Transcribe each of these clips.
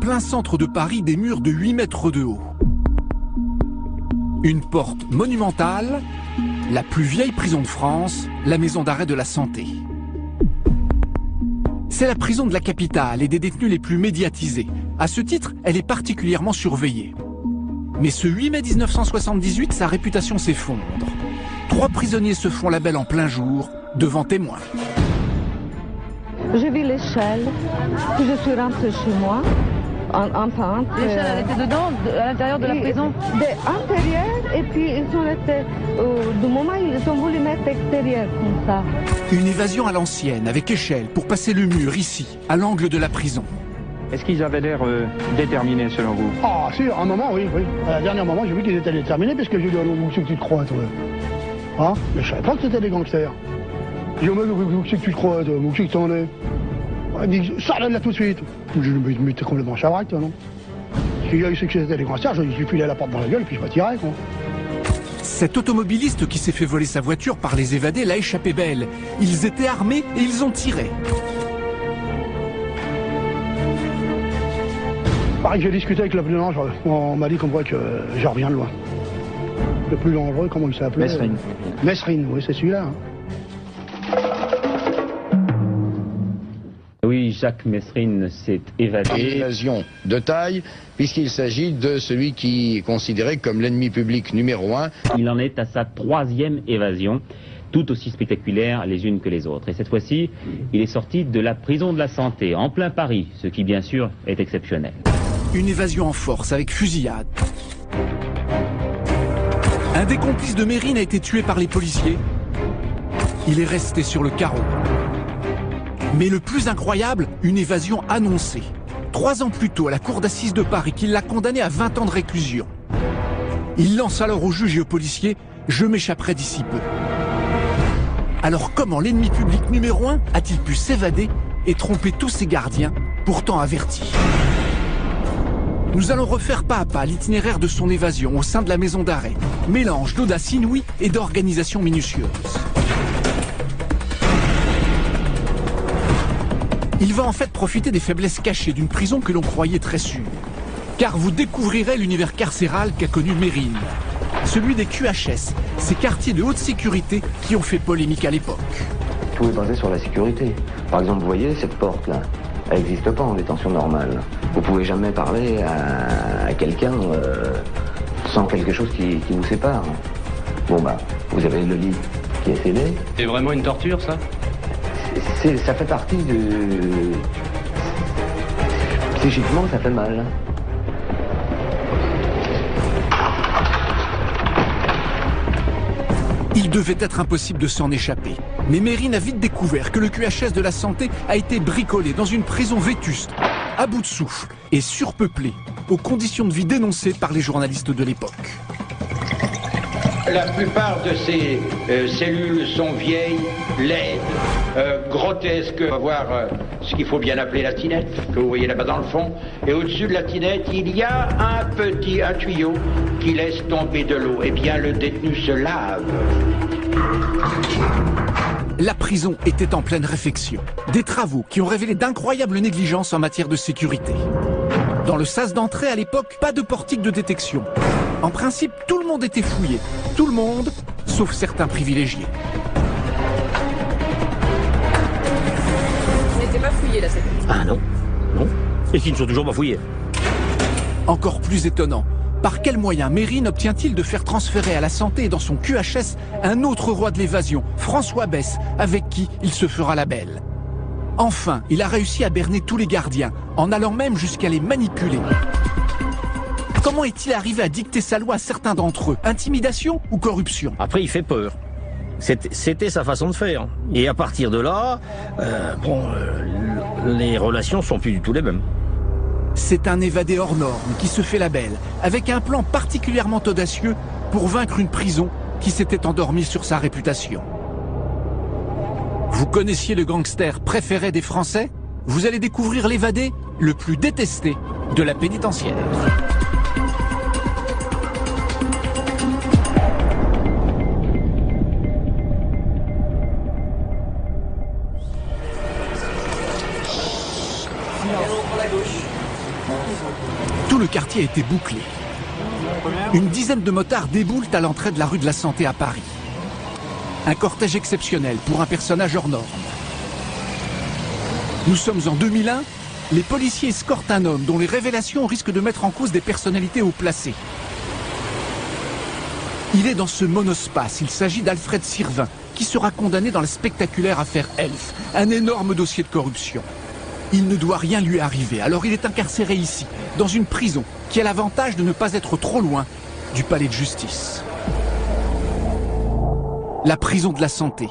plein centre de Paris des murs de 8 mètres de haut. Une porte monumentale, la plus vieille prison de France, la maison d'arrêt de la Santé. C'est la prison de la capitale et des détenus les plus médiatisés. À ce titre, elle est particulièrement surveillée. Mais ce 8 mai 1978, sa réputation s'effondre. 3 prisonniers se font la belle en plein jour, devant témoins. J'ai vu l'échelle, puis je suis rentrée chez moi, en pente. L'échelle, elle était dedans, à l'intérieur de la prison? À l'intérieur, et puis ils ont été, du moment où ils ont voulu mettre extérieur comme ça. Une évasion à l'ancienne, avec échelle, pour passer le mur, ici, à l'angle de la prison. Est-ce qu'ils avaient l'air déterminés, selon vous? Ah, si, à un moment, oui. À un dernier moment, j'ai vu qu'ils étaient déterminés, parce que j'ai dit, où c'est que tu te crois, toi? Hein? Mais je savais pas que c'était des gangsters. J'ai dit, où c'est que tu te crois, toi? Où c'est que t'en es? Il dit, sors là tout de suite. Je lui ai dit, mais t'es complètement chavrac, toi, non? Si il sait que c'était des gangsters, je lui filais la porte dans la gueule, et puis je m'attirais, quoi. Cet automobiliste qui s'est fait voler sa voiture par les évadés l'a échappé belle. Ils étaient armés et ils ont tiré. Pareil que j'ai discuté avec le plus dangereux. On m'a dit qu'on voit que je reviens de loin. Le plus dangereux, comment il s'appelait? Mesrine. Mesrine, oui, c'est celui-là. Hein. Oui, Jacques Mesrine s'est évadé. Une évasion de taille, puisqu'il s'agit de celui qui est considéré comme l'ennemi public numéro 1. Il en est à sa 3e évasion, tout aussi spectaculaire les unes que les autres. Et cette fois-ci, il est sorti de la prison de la Santé, en plein Paris, ce qui bien sûr est exceptionnel. Une évasion en force, avec fusillade. Un des complices de Mesrine a été tué par les policiers. Il est resté sur le carreau. Mais le plus incroyable, une évasion annoncée. 3 ans plus tôt, à la cour d'assises de Paris, qui l'a condamné à 20 ans de réclusion. Il lance alors aux juges et aux policiers « Je m'échapperai d'ici peu ». Alors comment l'ennemi public numéro 1 a-t-il pu s'évader et tromper tous ses gardiens, pourtant avertis? Nous allons refaire pas à pas l'itinéraire de son évasion au sein de la maison d'arrêt. Mélange d'audace inouïe et d'organisation minutieuse. Il va en fait profiter des faiblesses cachées d'une prison que l'on croyait très sûre. Car vous découvrirez l'univers carcéral qu'a connu Mesrine. Celui des QHS, ces quartiers de haute sécurité qui ont fait polémique à l'époque. Tout est basé sur la sécurité. Par exemple, vous voyez cette porte-là, elle n'existe pas en détention normale. Vous pouvez jamais parler à quelqu'un sans quelque chose qui vous sépare. Bon bah, vous avez le lit qui est scellé. C'est vraiment une torture, ça? Ça fait partie de... Psychiquement, ça fait mal. Il devait être impossible de s'en échapper. Mais Mesrine a vite découvert que le QHS de la Santé a été bricolé dans une prison vétuste, à bout de souffle et surpeuplée, aux conditions de vie dénoncées par les journalistes de l'époque. La plupart de ces cellules sont vieilles, laides, grotesques. On va voir ce qu'il faut bien appeler la tinette, que vous voyez là-bas dans le fond. Et au-dessus de la tinette, il y a un tuyau qui laisse tomber de l'eau. Eh bien, le détenu se lave. La prison était en pleine réfection. Des travaux qui ont révélé d'incroyables négligences en matière de sécurité. Dans le sas d'entrée à l'époque, pas de portique de détection. En principe, tout le monde était fouillé. Tout le monde, sauf certains privilégiés. Vous n'étiez pas fouillé là, cette nuit? Ah non, non. Et qui ne sont toujours pas fouillés. Encore plus étonnant, par quel moyen Mesrine obtient-il de faire transférer à la Santé et dans son QHS un autre roi de l'évasion, François Besse, avec qui il se fera la belle? Enfin, il a réussi à berner tous les gardiens, en allant même jusqu'à les manipuler. Comment est-il arrivé à dicter sa loi à certains d'entre eux? Intimidation ou corruption? Après, il fait peur. C'était sa façon de faire. Et à partir de là, les relations sont plus du tout les mêmes. C'est un évadé hors norme qui se fait la belle, avec un plan particulièrement audacieux pour vaincre une prison qui s'était endormie sur sa réputation. Vous connaissiez le gangster préféré des Français? Vous allez découvrir l'évadé le plus détesté de la pénitentiaire. quartier a été bouclé. Une dizaine de motards déboulent à l'entrée de la rue de la Santé à Paris. Un cortège exceptionnel pour un personnage hors norme. Nous sommes en 2001, les policiers escortent un homme dont les révélations risquent de mettre en cause des personnalités haut placées. Il est dans ce monospace, il s'agit d'Alfred Sirvin, qui sera condamné dans la spectaculaire affaire Elf, un énorme dossier de corruption. Il ne doit rien lui arriver, alors il est incarcéré ici, dans une prison qui a l'avantage de ne pas être trop loin du palais de justice. La prison de la Santé.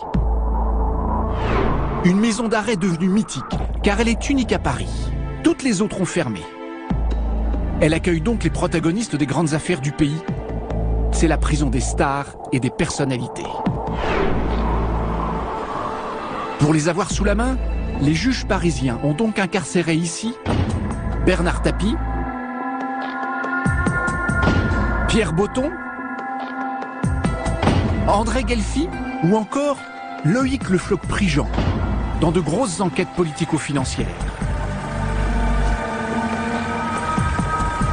Une maison d'arrêt devenue mythique, car elle est unique à Paris. Toutes les autres ont fermé. Elle accueille donc les protagonistes des grandes affaires du pays. C'est la prison des stars et des personnalités. Pour les avoir sous la main, les juges parisiens ont donc incarcéré ici Bernard Tapie, Pierre Botton, André Guelfi ou encore Loïc Le Floch-Prigent dans de grosses enquêtes politico-financières.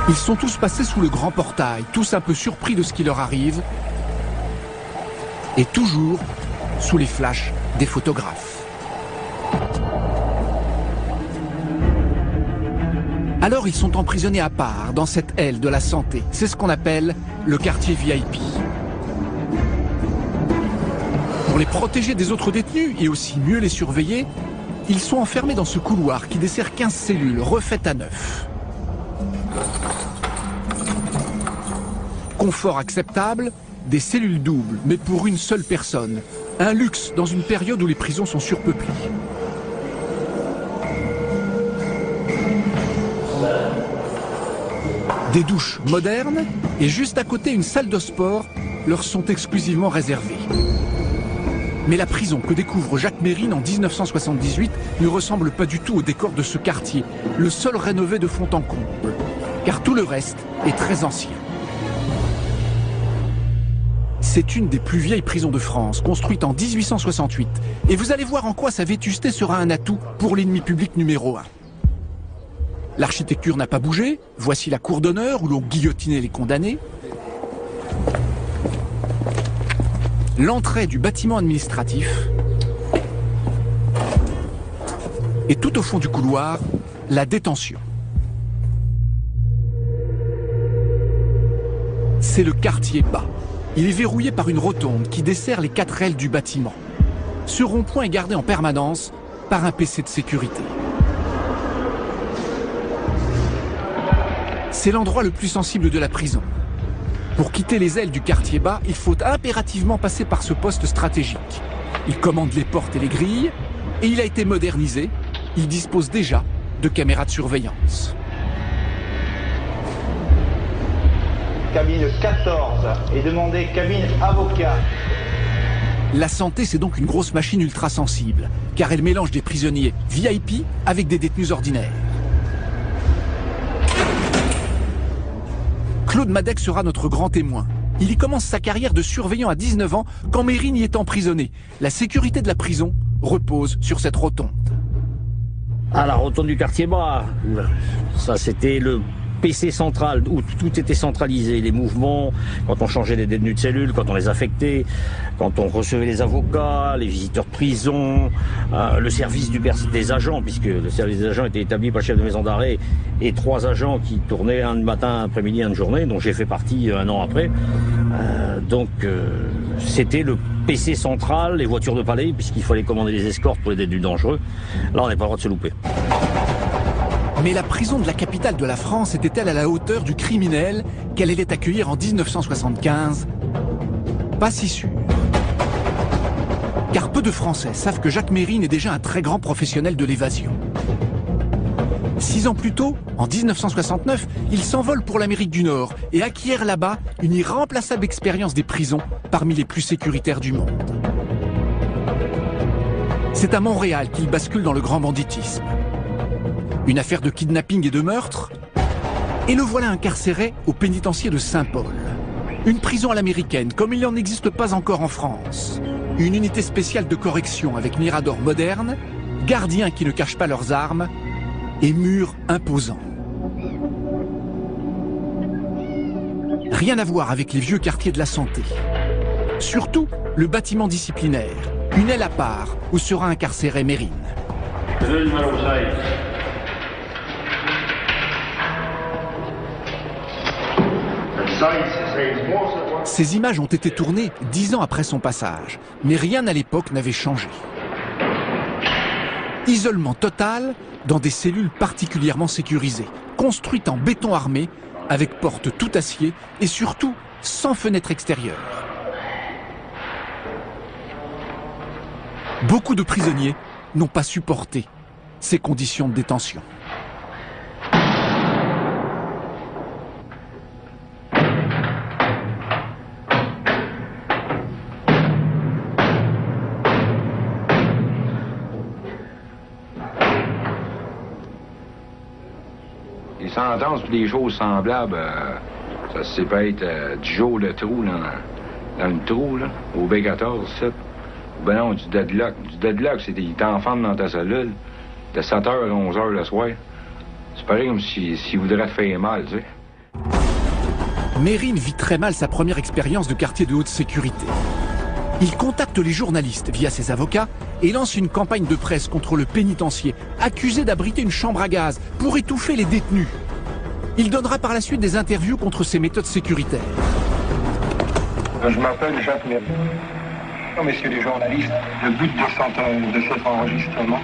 Ils sont tous passés sous le grand portail, tous un peu surpris de ce qui leur arrive et toujours sous les flashs des photographes. Alors ils sont emprisonnés à part, dans cette aile de la Santé. C'est ce qu'on appelle le quartier VIP. Pour les protéger des autres détenus et aussi mieux les surveiller, ils sont enfermés dans ce couloir qui dessert 15 cellules refaites à neuf. Confort acceptable, des cellules doubles, mais pour une seule personne. Un luxe dans une période où les prisons sont surpeuplées. Des douches modernes et juste à côté une salle de sport leur sont exclusivement réservées. Mais la prison que découvre Jacques Mérine en 1978 ne ressemble pas du tout au décor de ce quartier, le seul rénové de fond en comble, car tout le reste est très ancien. C'est une des plus vieilles prisons de France, construite en 1868, et vous allez voir en quoi sa vétusté sera un atout pour l'ennemi public numéro 1. L'architecture n'a pas bougé, voici la cour d'honneur où l'on guillotinait les condamnés. L'entrée du bâtiment administratif. Et tout au fond du couloir, la détention. C'est le quartier bas. Il est verrouillé par une rotonde qui dessert les 4 ailes du bâtiment. Ce rond-point est gardé en permanence par un PC de sécurité. C'est l'endroit le plus sensible de la prison. Pour quitter les ailes du quartier bas, il faut impérativement passer par ce poste stratégique. Il commande les portes et les grilles, et il a été modernisé. Il dispose déjà de caméras de surveillance. Cabine 14 et demandez cabine avocat. La Santé, c'est donc une grosse machine ultra sensible, car elle mélange des prisonniers VIP avec des détenus ordinaires. Claude Madec sera notre grand témoin. Il y commence sa carrière de surveillant à 19 ans quand Mérine y est emprisonné. La sécurité de la prison repose sur cette rotonde. À la rotonde du quartier bas, ça c'était le PC central où tout était centralisé, les mouvements, quand on changeait les détenus de cellule, quand on les affectait, quand on recevait les avocats, les visiteurs de prison, le service des agents, puisque le service des agents était établi par le chef de maison d'arrêt et 3 agents qui tournaient un matin, un après-midi, un de journée, dont j'ai fait partie un an après. C'était le PC central, les voitures de palais, puisqu'il fallait commander les escortes pour les détenus dangereux. Là, on n'est pas le droit de se louper. Mais la prison de la capitale de la France était-elle à la hauteur du criminel qu'elle allait accueillir en 1975? Pas si sûr. Car peu de Français savent que Jacques Mérine est déjà un très grand professionnel de l'évasion. 6 ans plus tôt, en 1969, il s'envole pour l'Amérique du Nord et acquiert là-bas une irremplaçable expérience des prisons parmi les plus sécuritaires du monde. C'est à Montréal qu'il bascule dans le grand banditisme. Une affaire de kidnapping et de meurtre, et le voilà incarcéré au pénitencier de Saint-Paul. Une prison à l'américaine, comme il n'en existe pas encore en France. Une unité spéciale de correction avec miradors modernes, gardiens qui ne cachent pas leurs armes, et murs imposants. Rien à voir avec les vieux quartiers de la Santé. Surtout le bâtiment disciplinaire, une aile à part où sera incarcéré Mérine. Ces images ont été tournées 10 ans après son passage, mais rien à l'époque n'avait changé. Isolement total dans des cellules particulièrement sécurisées, construites en béton armé, avec portes tout acier et surtout sans fenêtre extérieure. Beaucoup de prisonniers n'ont pas supporté ces conditions de détention. Les sentences pour des choses semblables, ça peut être du jour de trou dans le trou, là, au B14, ça. Ben non, du deadlock. Du deadlock, c'est qu'il t'enferme dans ta cellule de 7h à 11h le soir. C'est pareil comme s'il voudrait te faire mal, tu sais. Mérine vit très mal sa première expérience de quartier de haute sécurité. Il contacte les journalistes via ses avocats et lance une campagne de presse contre le pénitencier, accusé d'abriter une chambre à gaz pour étouffer les détenus. Il donnera par la suite des interviews contre ses méthodes sécuritaires. Je m'appelle Jacques Mérine. Messieurs les journalistes, le but de cet enregistrement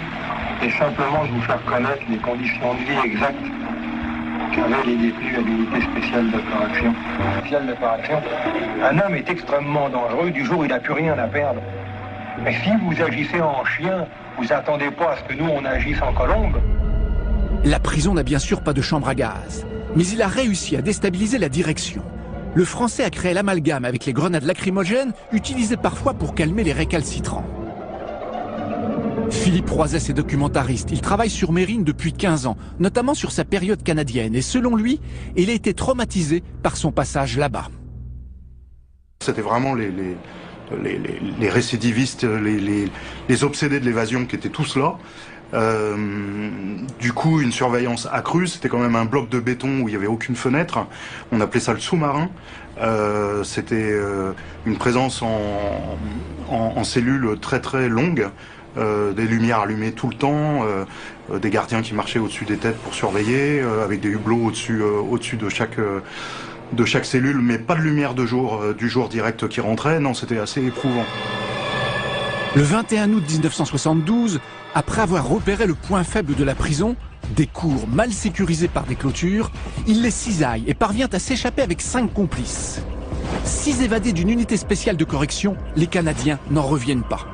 est simplement de vous faire connaître les conditions de vie exactes qu'avaient les détenus à l'unité spéciale d'opération. Un homme est extrêmement dangereux du jour où il n'a plus rien à perdre. Mais si vous agissez en chien, vous n'attendez pas à ce que nous on agisse en colombe. La prison n'a bien sûr pas de chambre à gaz, mais il a réussi à déstabiliser la direction. Le Français a créé l'amalgame avec les grenades lacrymogènes utilisées parfois pour calmer les récalcitrants. Philippe Roisès est documentariste. Il travaille sur Mérine depuis 15 ans, notamment sur sa période canadienne. Et selon lui, il a été traumatisé par son passage là-bas. C'était vraiment les récidivistes, les obsédés de l'évasion qui étaient tous là. Du coup, une surveillance accrue. C'était quand même un bloc de béton où il n'y avait aucune fenêtre. On appelait ça le sous-marin. C'était une présence en cellule très très longue. Des lumières allumées tout le temps, des gardiens qui marchaient au-dessus des têtes pour surveiller, avec des hublots au-dessus de chaque cellule, mais pas de lumière de jour, du jour direct qui rentrait. Non, c'était assez éprouvant. Le 21 août 1972, après avoir repéré le point faible de la prison, des cours mal sécurisés par des clôtures, il les cisaille et parvient à s'échapper avec 5 complices. 6 évadés d'une unité spéciale de correction, les Canadiens n'en reviennent pas.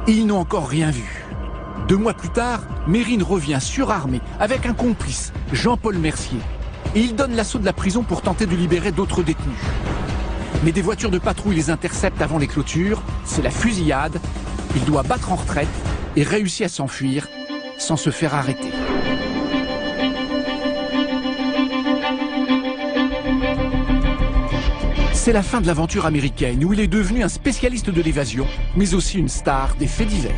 Et ils n'ont encore rien vu. 2 mois plus tard, Mérine revient surarmé avec un complice, Jean-Paul Mercier. Et il donne l'assaut de la prison pour tenter de libérer d'autres détenus. Mais des voitures de patrouille les interceptent avant les clôtures, c'est la fusillade. Il doit battre en retraite et réussit à s'enfuir sans se faire arrêter. C'est la fin de l'aventure américaine où il est devenu un spécialiste de l'évasion, mais aussi une star des faits divers.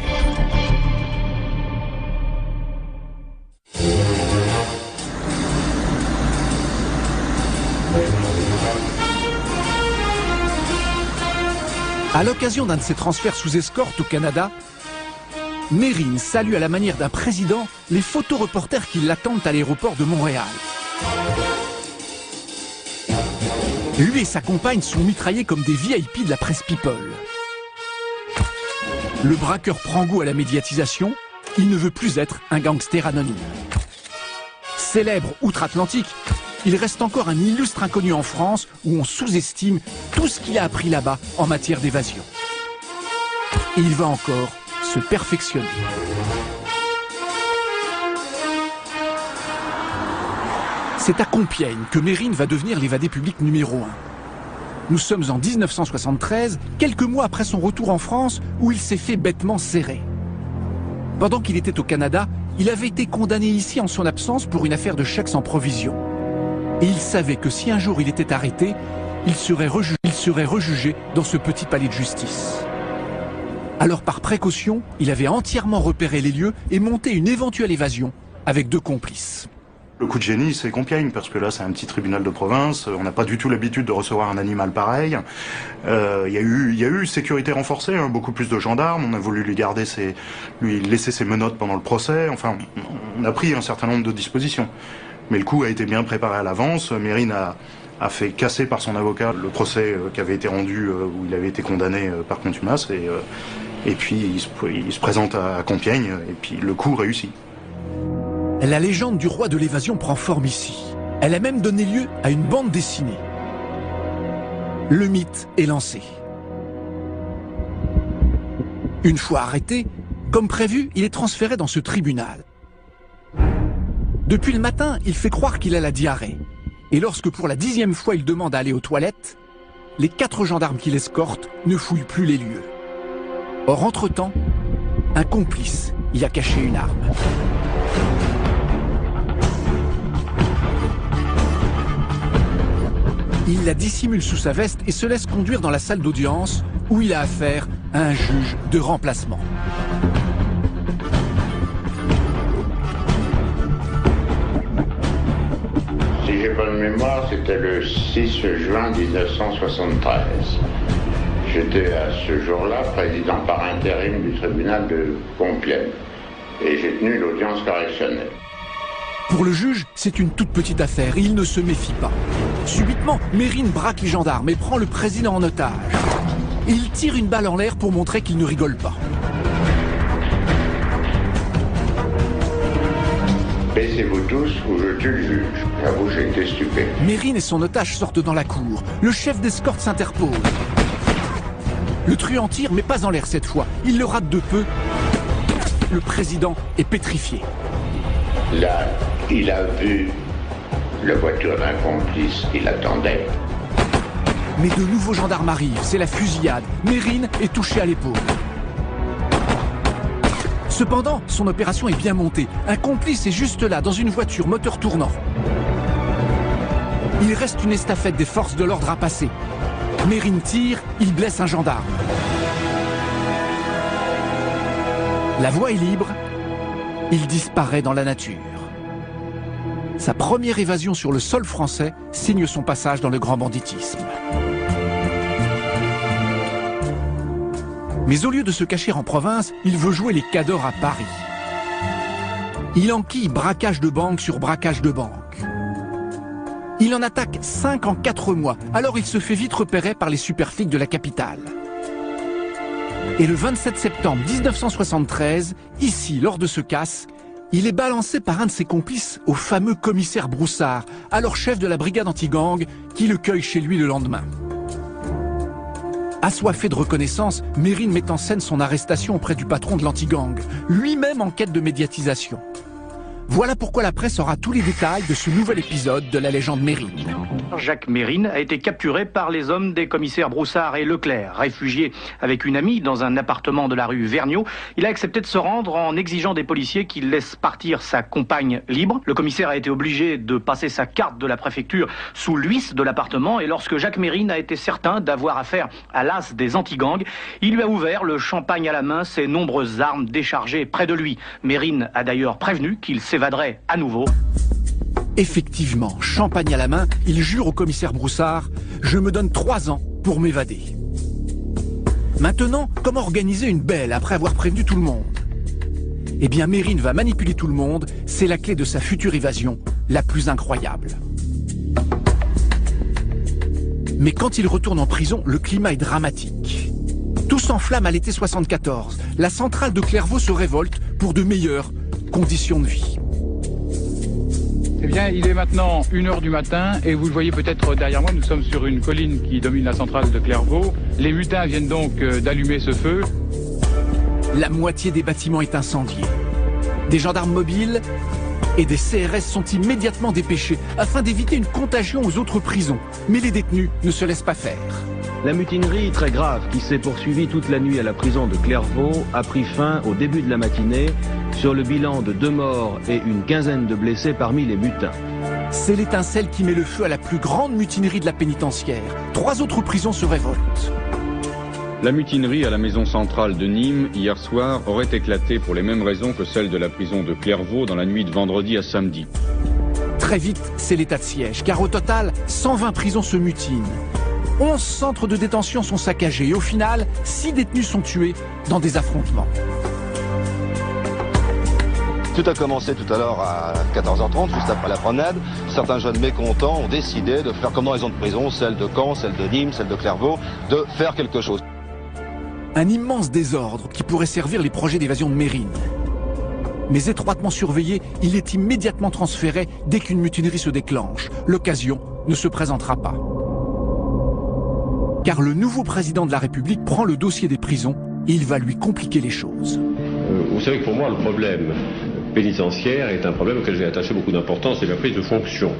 À l'occasion d'un de ses transferts sous escorte au Canada, Mérine salue à la manière d'un président les photoreporters qui l'attendent à l'aéroport de Montréal. Lui et sa compagne sont mitraillés comme des VIP de la presse People. Le braqueur prend goût à la médiatisation, il ne veut plus être un gangster anonyme. Célèbre outre-Atlantique, il reste encore un illustre inconnu en France où on sous-estime tout ce qu'il a appris là-bas en matière d'évasion. Et il va encore se perfectionner. C'est à Compiègne que Mérine va devenir l'évadé public numéro 1. Nous sommes en 1973, quelques mois après son retour en France où il s'est fait bêtement serrer. Pendant qu'il était au Canada, il avait été condamné ici en son absence pour une affaire de chèques sans provision. Et il savait que si un jour il était arrêté, il serait rejugé dans ce petit palais de justice. Alors par précaution, il avait entièrement repéré les lieux et monté une éventuelle évasion avec 2 complices. Le coup de génie, c'est Compiègne, parce que là, c'est un petit tribunal de province. On n'a pas du tout l'habitude de recevoir un animal pareil. Il y a eu sécurité renforcée, hein, beaucoup plus de gendarmes. On a voulu lui laisser ses menottes pendant le procès. Enfin, on a pris un certain nombre de dispositions. Mais le coup a été bien préparé à l'avance. Mérine a fait casser par son avocat le procès qui avait été rendu, où il avait été condamné par contumace. Et puis, il se présente à Compiègne, et puis le coup réussit. La légende du roi de l'évasion prend forme ici. Elle a même donné lieu à une bande dessinée. Le mythe est lancé. Une fois arrêté, comme prévu, il est transféré dans ce tribunal. Depuis le matin, il fait croire qu'il a la diarrhée. Et lorsque pour la 10e fois il demande à aller aux toilettes, les 4 gendarmes qui l'escortent ne fouillent plus les lieux. Or, entre-temps, un complice y a caché une arme. Il la dissimule sous sa veste et se laisse conduire dans la salle d'audience où il a affaire à un juge de remplacement. Si j'ai bonne mémoire, c'était le 6 juin 1973. J'étais à ce jour-là président par intérim du tribunal de Compiègne et j'ai tenu l'audience correctionnelle. Pour le juge, c'est une toute petite affaire et il ne se méfie pas. Subitement, Mérine braque les gendarmes et prend le président en otage. Il tire une balle en l'air pour montrer qu'il ne rigole pas. Baissez-vous tous ou je tue le juge. J'avoue, j'ai été stupé. Mérine et son otage sortent dans la cour. Le chef d'escorte s'interpose. Le truand tire, mais pas en l'air cette fois. Il le rate de peu. Le président est pétrifié. Là, il a vu la voiture d'un complice qui l'attendait. Mais de nouveaux gendarmes arrivent, c'est la fusillade. Mérine est touché à l'épaule. Cependant, son opération est bien montée. Un complice est juste là, dans une voiture, moteur tournant. Il reste une estafette des forces de l'ordre à passer. Mérine tire, il blesse un gendarme. La voie est libre, il disparaît dans la nature. Sa première évasion sur le sol français signe son passage dans le grand banditisme. Mais au lieu de se cacher en province, il veut jouer les cadors à Paris. Il enquille braquage de banque sur braquage de banque. Il en attaque 5 en 4 mois, alors il se fait vite repérer par les superflics de la capitale. Et le 27 septembre 1973, ici, lors de ce casse, il est balancé par un de ses complices au fameux commissaire Broussard, alors chef de la brigade anti-gang, qui le cueille chez lui le lendemain. Assoiffé de reconnaissance, Mérine met en scène son arrestation auprès du patron de l'anti-gang, lui-même en quête de médiatisation. Voilà pourquoi la presse aura tous les détails de ce nouvel épisode de la légende Mérine. Jacques Mérine a été capturé par les hommes des commissaires Broussard et Leclerc. Réfugié avec une amie dans un appartement de la rue Vergniaud, il a accepté de se rendre en exigeant des policiers qu'il laisse partir sa compagne libre. Le commissaire a été obligé de passer sa carte de la préfecture sous l'huisse de l'appartement et lorsque Jacques Mérine a été certain d'avoir affaire à l'as des anti-gangs, il lui a ouvert, le champagne à la main, ses nombreuses armes déchargées près de lui. Mérine a d'ailleurs prévenu qu'il s'évaderait à nouveau. Effectivement, champagne à la main, il jure au commissaire Broussard « Je me donne 3 ans pour m'évader ». Maintenant, comment organiser une belle après avoir prévenu tout le monde? Eh bien, Mérine va manipuler tout le monde, c'est la clé de sa future évasion, la plus incroyable. Mais quand il retourne en prison, le climat est dramatique. Tout s'enflamme à l'été 74. La centrale de Clairvaux se révolte pour de meilleures conditions de vie. Eh bien, il est maintenant 1h du matin et vous le voyez peut-être derrière moi, nous sommes sur une colline qui domine la centrale de Clairvaux. Les mutins viennent donc d'allumer ce feu. La moitié des bâtiments est incendiée. Des gendarmes mobiles et des CRS sont immédiatement dépêchés afin d'éviter une contagion aux autres prisons. Mais les détenus ne se laissent pas faire. La mutinerie très grave qui s'est poursuivie toute la nuit à la prison de Clairvaux a pris fin au début de la matinée sur le bilan de 2 morts et une quinzaine de blessés parmi les mutins. C'est l'étincelle qui met le feu à la plus grande mutinerie de la pénitentiaire. 3 autres prisons se révoltent. La mutinerie à la maison centrale de Nîmes, hier soir, aurait éclaté pour les mêmes raisons que celle de la prison de Clairvaux dans la nuit de vendredi à samedi. Très vite, c'est l'état de siège, car au total, 120 prisons se mutinent. 11 centres de détention sont saccagés et au final, 6 détenus sont tués dans des affrontements. Tout a commencé tout à l'heure à 14h30, juste après la promenade. Certains jeunes mécontents ont décidé de faire comme dans les zones de prison, celle de Caen, celle de Nîmes, celle de Clairvaux, de faire quelque chose. Un immense désordre qui pourrait servir les projets d'évasion de Mérine. Mais étroitement surveillé, il est immédiatement transféré dès qu'une mutinerie se déclenche. L'occasion ne se présentera pas. Car le nouveau président de la République prend le dossier des prisons et il va lui compliquer les choses. Vous savez que pour moi, le problème pénitentiaire est un problème auquel j'ai attaché beaucoup d'importance, c'est la prise de fonction.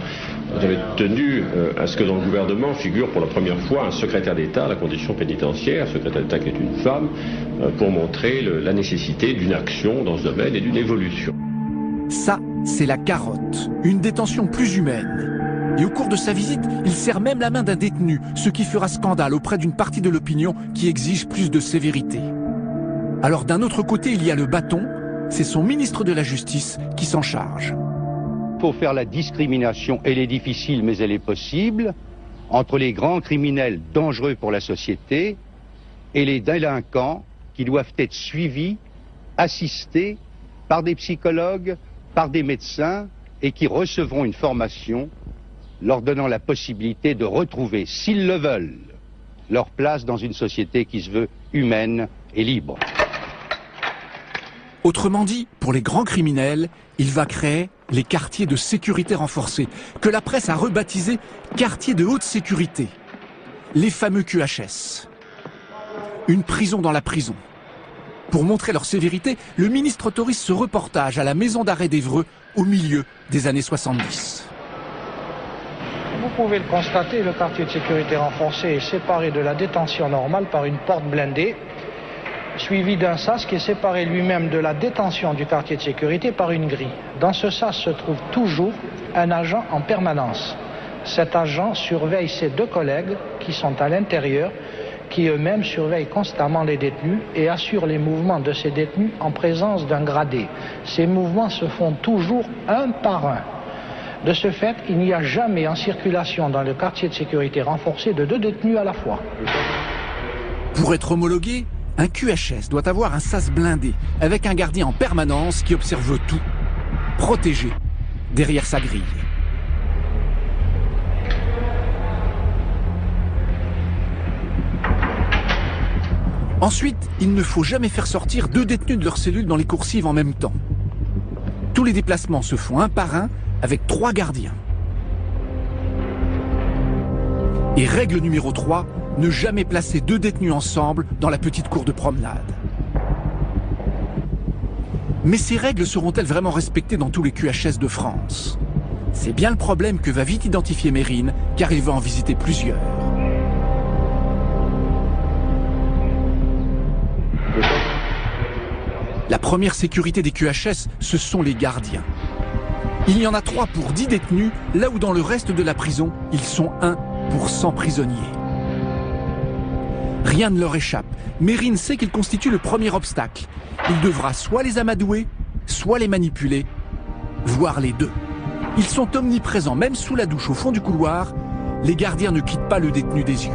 J'avais tenu à ce que dans le gouvernement figure pour la première fois un secrétaire d'État à la condition pénitentiaire, secrétaire d'État qui est une femme, pour montrer la nécessité d'une action dans ce domaine et d'une évolution. Ça, c'est la carotte, une détention plus humaine. Et au cours de sa visite, il serre même la main d'un détenu, ce qui fera scandale auprès d'une partie de l'opinion qui exige plus de sévérité. Alors d'un autre côté, il y a le bâton, c'est son ministre de la Justice qui s'en charge. Il faut faire la discrimination, elle est difficile mais elle est possible, entre les grands criminels dangereux pour la société et les délinquants qui doivent être suivis, assistés par des psychologues, par des médecins et qui recevront une formation leur donnant la possibilité de retrouver, s'ils le veulent, leur place dans une société qui se veut humaine et libre. Autrement dit, pour les grands criminels, il va créer les quartiers de sécurité renforcée, que la presse a rebaptisés quartiers de haute sécurité. Les fameux QHS. Une prison dans la prison. Pour montrer leur sévérité, le ministre autorise ce reportage à la maison d'arrêt d'Évreux au milieu des années 70. Vous pouvez le constater, le quartier de sécurité renforcée est séparé de la détention normale par une porte blindée, suivi d'un sas qui est séparé lui-même de la détention du quartier de sécurité par une grille. Dans ce sas se trouve toujours un agent en permanence. Cet agent surveille ses 2 collègues qui sont à l'intérieur, qui eux-mêmes surveillent constamment les détenus et assurent les mouvements de ces détenus en présence d'un gradé. Ces mouvements se font toujours un par un. De ce fait, il n'y a jamais en circulation dans le quartier de sécurité renforcé de 2 détenus à la fois. Pour être homologué, un QHS doit avoir un sas blindé, avec un gardien en permanence qui observe tout, protégé derrière sa grille. Ensuite, il ne faut jamais faire sortir 2 détenus de leur cellule dans les coursives en même temps. Tous les déplacements se font un par un, avec 3 gardiens. Et règle numéro 3, ne jamais placer 2 détenus ensemble dans la petite cour de promenade. Mais ces règles seront-elles vraiment respectées dans tous les QHS de France? C'est bien le problème que va vite identifier Mérine, car il va en visiter plusieurs. La première sécurité des QHS, ce sont les gardiens. Il y en a 3 pour 10 détenus, là où dans le reste de la prison, ils sont 1 pour 100 prisonniers. Rien ne leur échappe. Mérine sait qu'il constitue le premier obstacle. Il devra soit les amadouer, soit les manipuler, voire les 2. Ils sont omniprésents, même sous la douche au fond du couloir. Les gardiens ne quittent pas le détenu des yeux.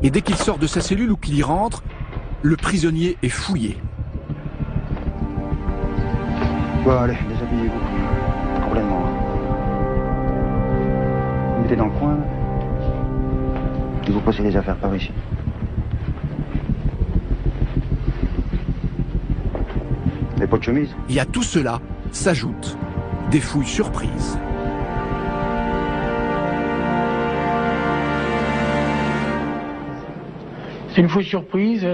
Et dès qu'il sort de sa cellule ou qu'il y rentre, le prisonnier est fouillé. Bon, allez, déshabillez-vous. Complètement. Vous mettez dans le coin. Et vous passez les affaires par ici. Les pots de chemise. Et à tout cela s'ajoutent des fouilles surprises. C'est une fouille surprise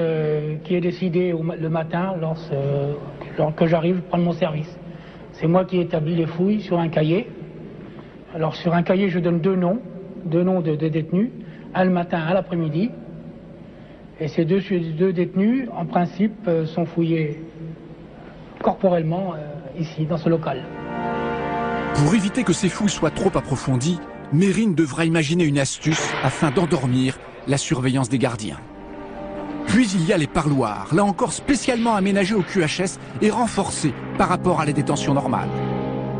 qui est décidée le matin lorsque j'arrive prendre mon service. C'est moi qui établis les fouilles sur un cahier. Alors sur un cahier, je donne 2 noms de détenus, un le matin, un l'après-midi. Et ces deux détenus, en principe, sont fouillés corporellement ici, dans ce local. Pour éviter que ces fouilles soient trop approfondies, Mérine devra imaginer une astuce afin d'endormir la surveillance des gardiens. Puis il y a les parloirs, là encore spécialement aménagés au QHS et renforcés par rapport à la détention normale.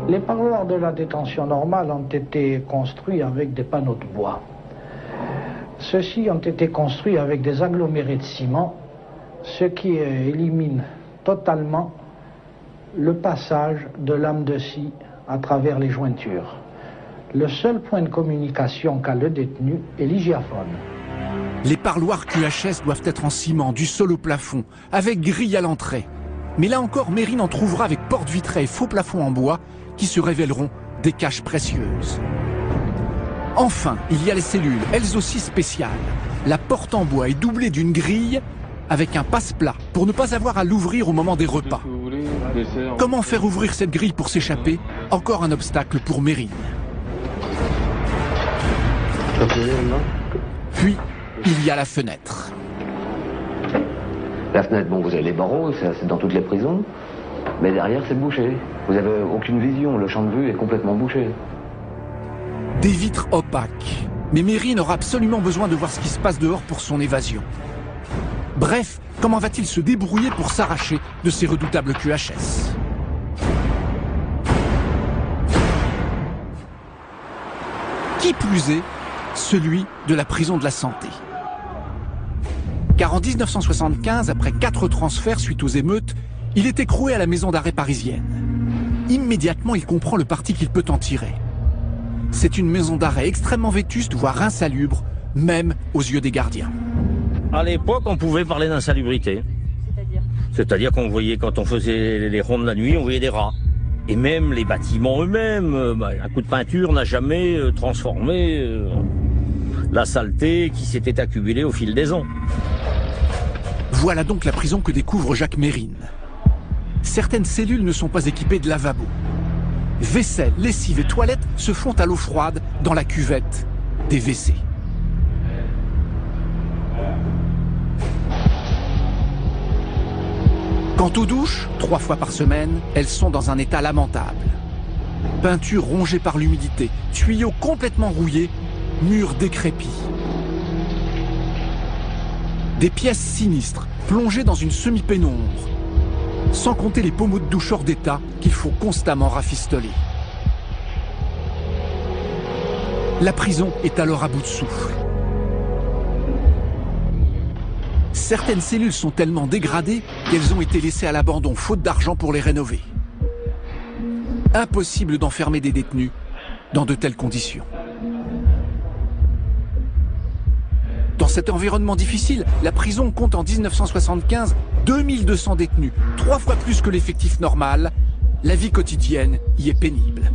Les parloirs de la détention normale ont été construits avec des panneaux de bois. Ceux-ci ont été construits avec des agglomérés de ciment, ce qui élimine totalement le passage de lames de scie à travers les jointures. Le seul point de communication qu'a le détenu est l'hygiaphone. Les parloirs QHS doivent être en ciment, du sol au plafond, avec grille à l'entrée. Mais là encore, Mérine en trouvera avec porte vitrée et faux plafond en bois qui se révéleront des caches précieuses. Enfin, il y a les cellules, elles aussi spéciales. La porte en bois est doublée d'une grille avec un passe-plat pour ne pas avoir à l'ouvrir au moment des repas. Comment faire ouvrir cette grille pour s'échapper? Encore un obstacle pour Mérine. Puis, il y a la fenêtre. La fenêtre, bon, vous avez les barreaux, c'est dans toutes les prisons, mais derrière, c'est bouché. Vous n'avez aucune vision, le champ de vue est complètement bouché. Des vitres opaques. Mais Mérine aura absolument besoin de voir ce qui se passe dehors pour son évasion. Bref, comment va-t-il se débrouiller pour s'arracher de ces redoutables QHS? Qui plus est, celui de la prison de la Santé. Car en 1975, après 4 transferts suite aux émeutes, il est écroué à la maison d'arrêt parisienne. Immédiatement, il comprend le parti qu'il peut en tirer. C'est une maison d'arrêt extrêmement vétuste, voire insalubre, même aux yeux des gardiens. À l'époque, on pouvait parler d'insalubrité. C'est-à-dire qu'on voyait, quand on faisait les rondes la nuit, on voyait des rats. Et même les bâtiments eux-mêmes, un coup de peinture n'a jamais transformé la saleté qui s'était accumulée au fil des ans. Voilà donc la prison que découvre Jacques Mérine. Certaines cellules ne sont pas équipées de lavabo. Vaisselle, lessive et toilettes se font à l'eau froide dans la cuvette des WC. Quant aux douches, 3 fois par semaine, elles sont dans un état lamentable. Peinture rongée par l'humidité, tuyaux complètement rouillés, murs décrépits. Des pièces sinistres, plongées dans une semi-pénombre. Sans compter les pommeaux de douche hors d'état qu'il faut constamment rafistoler. La prison est alors à bout de souffle. Certaines cellules sont tellement dégradées qu'elles ont été laissées à l'abandon, faute d'argent pour les rénover. Impossible d'enfermer des détenus dans de telles conditions. Dans cet environnement difficile, la prison compte en 1975 2200 détenus, 3 fois plus que l'effectif normal. La vie quotidienne y est pénible.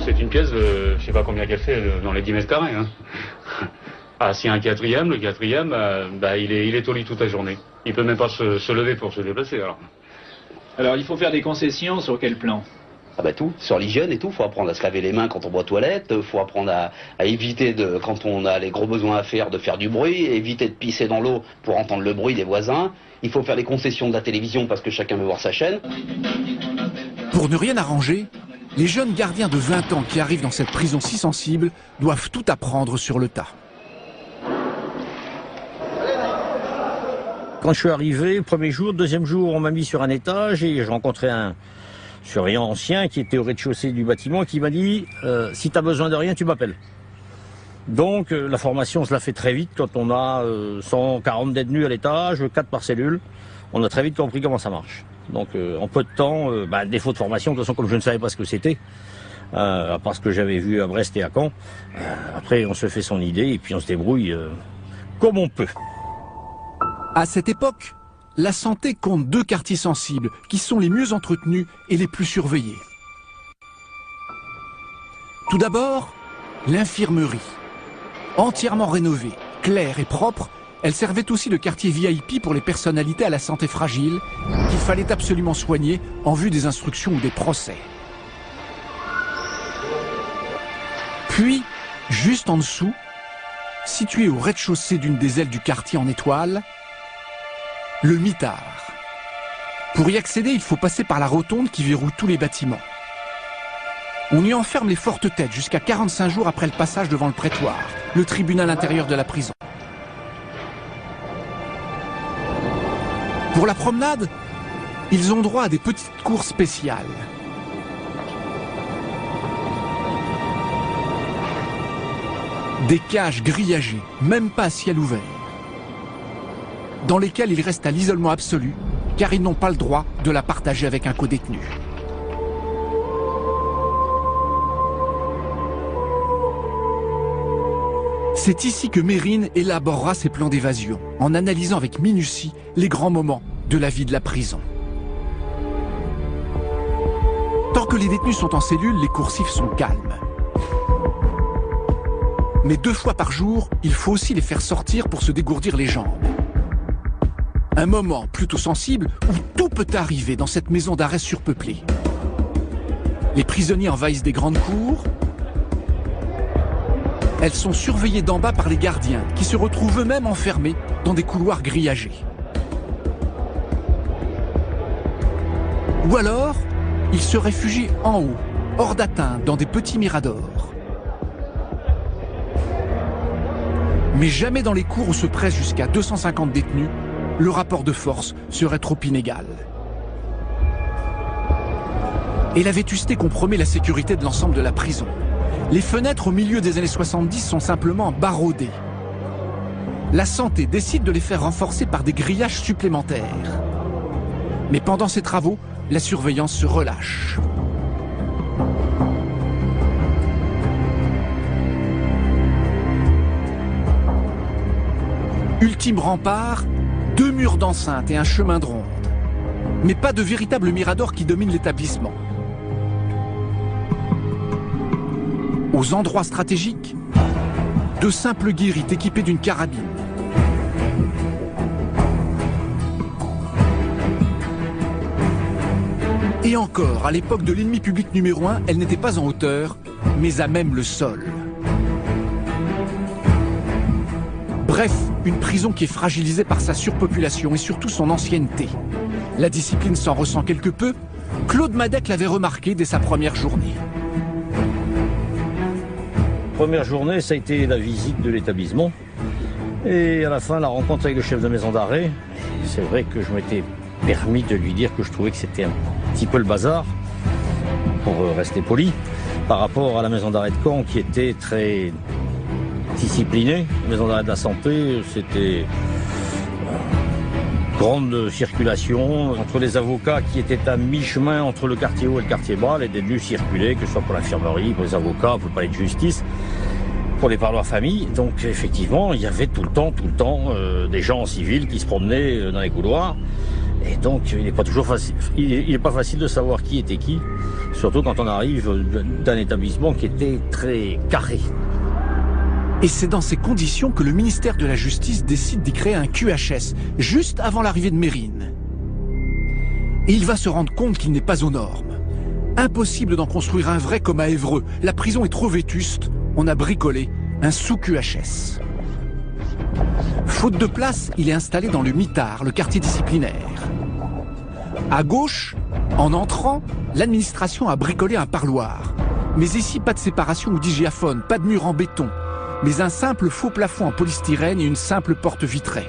C'est une pièce de, je sais pas combien qu'elle fait, dans les 10 mètres carrés. Hein. Ah, s'il y a un quatrième, le quatrième, il est au lit toute la journée. Il peut même pas se lever pour se déplacer. Alors il faut faire des concessions sur quel plan? Ah bah tout, sur l'hygiène et tout, faut apprendre à se laver les mains quand on va aux toilettes, faut apprendre à éviter quand on a les gros besoins à faire, de faire du bruit, éviter de pisser dans l'eau pour entendre le bruit des voisins. Il faut faire les concessions de la télévision parce que chacun veut voir sa chaîne. Pour ne rien arranger, les jeunes gardiens de 20 ans qui arrivent dans cette prison si sensible doivent tout apprendre sur le tas. Quand je suis arrivé, premier jour, deuxième jour, on m'a mis sur un étage et j'ai rencontré un surveillant ancien qui était au rez-de-chaussée du bâtiment qui m'a dit si tu as besoin de rien, tu m'appelles. Donc la formation, on se la fait très vite quand on a 140 détenus à l'étage, 4 par cellule. On a très vite compris comment ça marche. Donc en peu de temps, défaut de formation, de toute façon comme je ne savais pas ce que c'était, à part ce que j'avais vu à Brest et à Caen, après on se fait son idée et puis on se débrouille comme on peut. À cette époque, la Santé compte 2 quartiers sensibles qui sont les mieux entretenus et les plus surveillés. Tout d'abord, l'infirmerie. Entièrement rénovée, claire et propre, elle servait aussi de quartier VIP pour les personnalités à la santé fragile qu'il fallait absolument soigner en vue des instructions ou des procès. Puis, juste en dessous, situé au rez-de-chaussée d'une des ailes du quartier en étoile, le mitard. Pour y accéder, il faut passer par la rotonde qui verrouille tous les bâtiments. On y enferme les fortes têtes jusqu'à 45 jours après le passage devant le prétoire, le tribunal intérieur de la prison. Pour la promenade, Ils ont droit à des petites cours spéciales. Des cages grillagées, même pas à ciel ouvert, dans lesquelles ils restent à l'isolement absolu, car ils n'ont pas le droit de la partager avec un codétenu. C'est ici que Mérine élaborera ses plans d'évasion, en analysant avec minutie les grands moments de la vie de la prison. Tant que les détenus sont en cellule, les coursifs sont calmes. Mais 2 fois par jour, il faut aussi les faire sortir pour se dégourdir les jambes. Un moment plutôt sensible où tout peut arriver dans cette maison d'arrêt surpeuplée. Les prisonniers envahissent des grandes cours. Elles sont surveillées d'en bas par les gardiens, qui se retrouvent eux-mêmes enfermés dans des couloirs grillagés. Ou alors, ils se réfugient en haut, hors d'atteinte, dans des petits miradors. Mais jamais dans les cours où se pressent jusqu'à 250 détenus, le rapport de force serait trop inégal. Et la vétusté compromet la sécurité de l'ensemble de la prison. Les fenêtres au milieu des années 70 sont simplement baraudées. La santé décide de les faire renforcer par des grillages supplémentaires. Mais pendant ces travaux, la surveillance se relâche. Ultime rempart, 2 murs d'enceinte et un chemin de ronde. Mais pas de véritable mirador qui domine l'établissement. Aux endroits stratégiques, de simples guérites équipées d'une carabine. Et encore, à l'époque de l'ennemi public numéro 1, elle n'était pas en hauteur, mais à même le sol. Bref, une prison qui est fragilisée par sa surpopulation et surtout son ancienneté. La discipline s'en ressent quelque peu. Claude Madec l'avait remarqué dès sa première journée. Première journée, ça a été la visite de l'établissement. Et à la fin, la rencontre avec le chef de maison d'arrêt. C'est vrai que je m'étais permis de lui dire que je trouvais que c'était un petit peu le bazar, pour rester poli, par rapport à la maison d'arrêt de Caen qui était très disciplinée. La maison d'arrêt de la santé, c'était grande circulation entre les avocats qui étaient à mi-chemin entre le quartier haut et le quartier bas. Les détenus circulaient, que ce soit pour l'infirmerie, pour les avocats, pour le palais de justice, pour les parloirs famille. Donc effectivement, il y avait tout le temps des gens en civil qui se promenaient dans les couloirs. Et donc il n'est pas toujours facile. Il n'est pas facile de savoir qui était qui, surtout quand on arrive d'un établissement qui était très carré. Et c'est dans ces conditions que le ministère de la Justice décide d'y créer un QHS, juste avant l'arrivée de Mérine. Et il va se rendre compte qu'il n'est pas aux normes. Impossible d'en construire un vrai comme à Évreux. La prison est trop vétuste. On a bricolé un sous-QHS. Faute de place, il est installé dans le mitard, le quartier disciplinaire. À gauche, en entrant, l'administration a bricolé un parloir. Mais ici, pas de séparation ou digiaphone, pas de mur en béton, mais un simple faux plafond en polystyrène et une simple porte vitrée.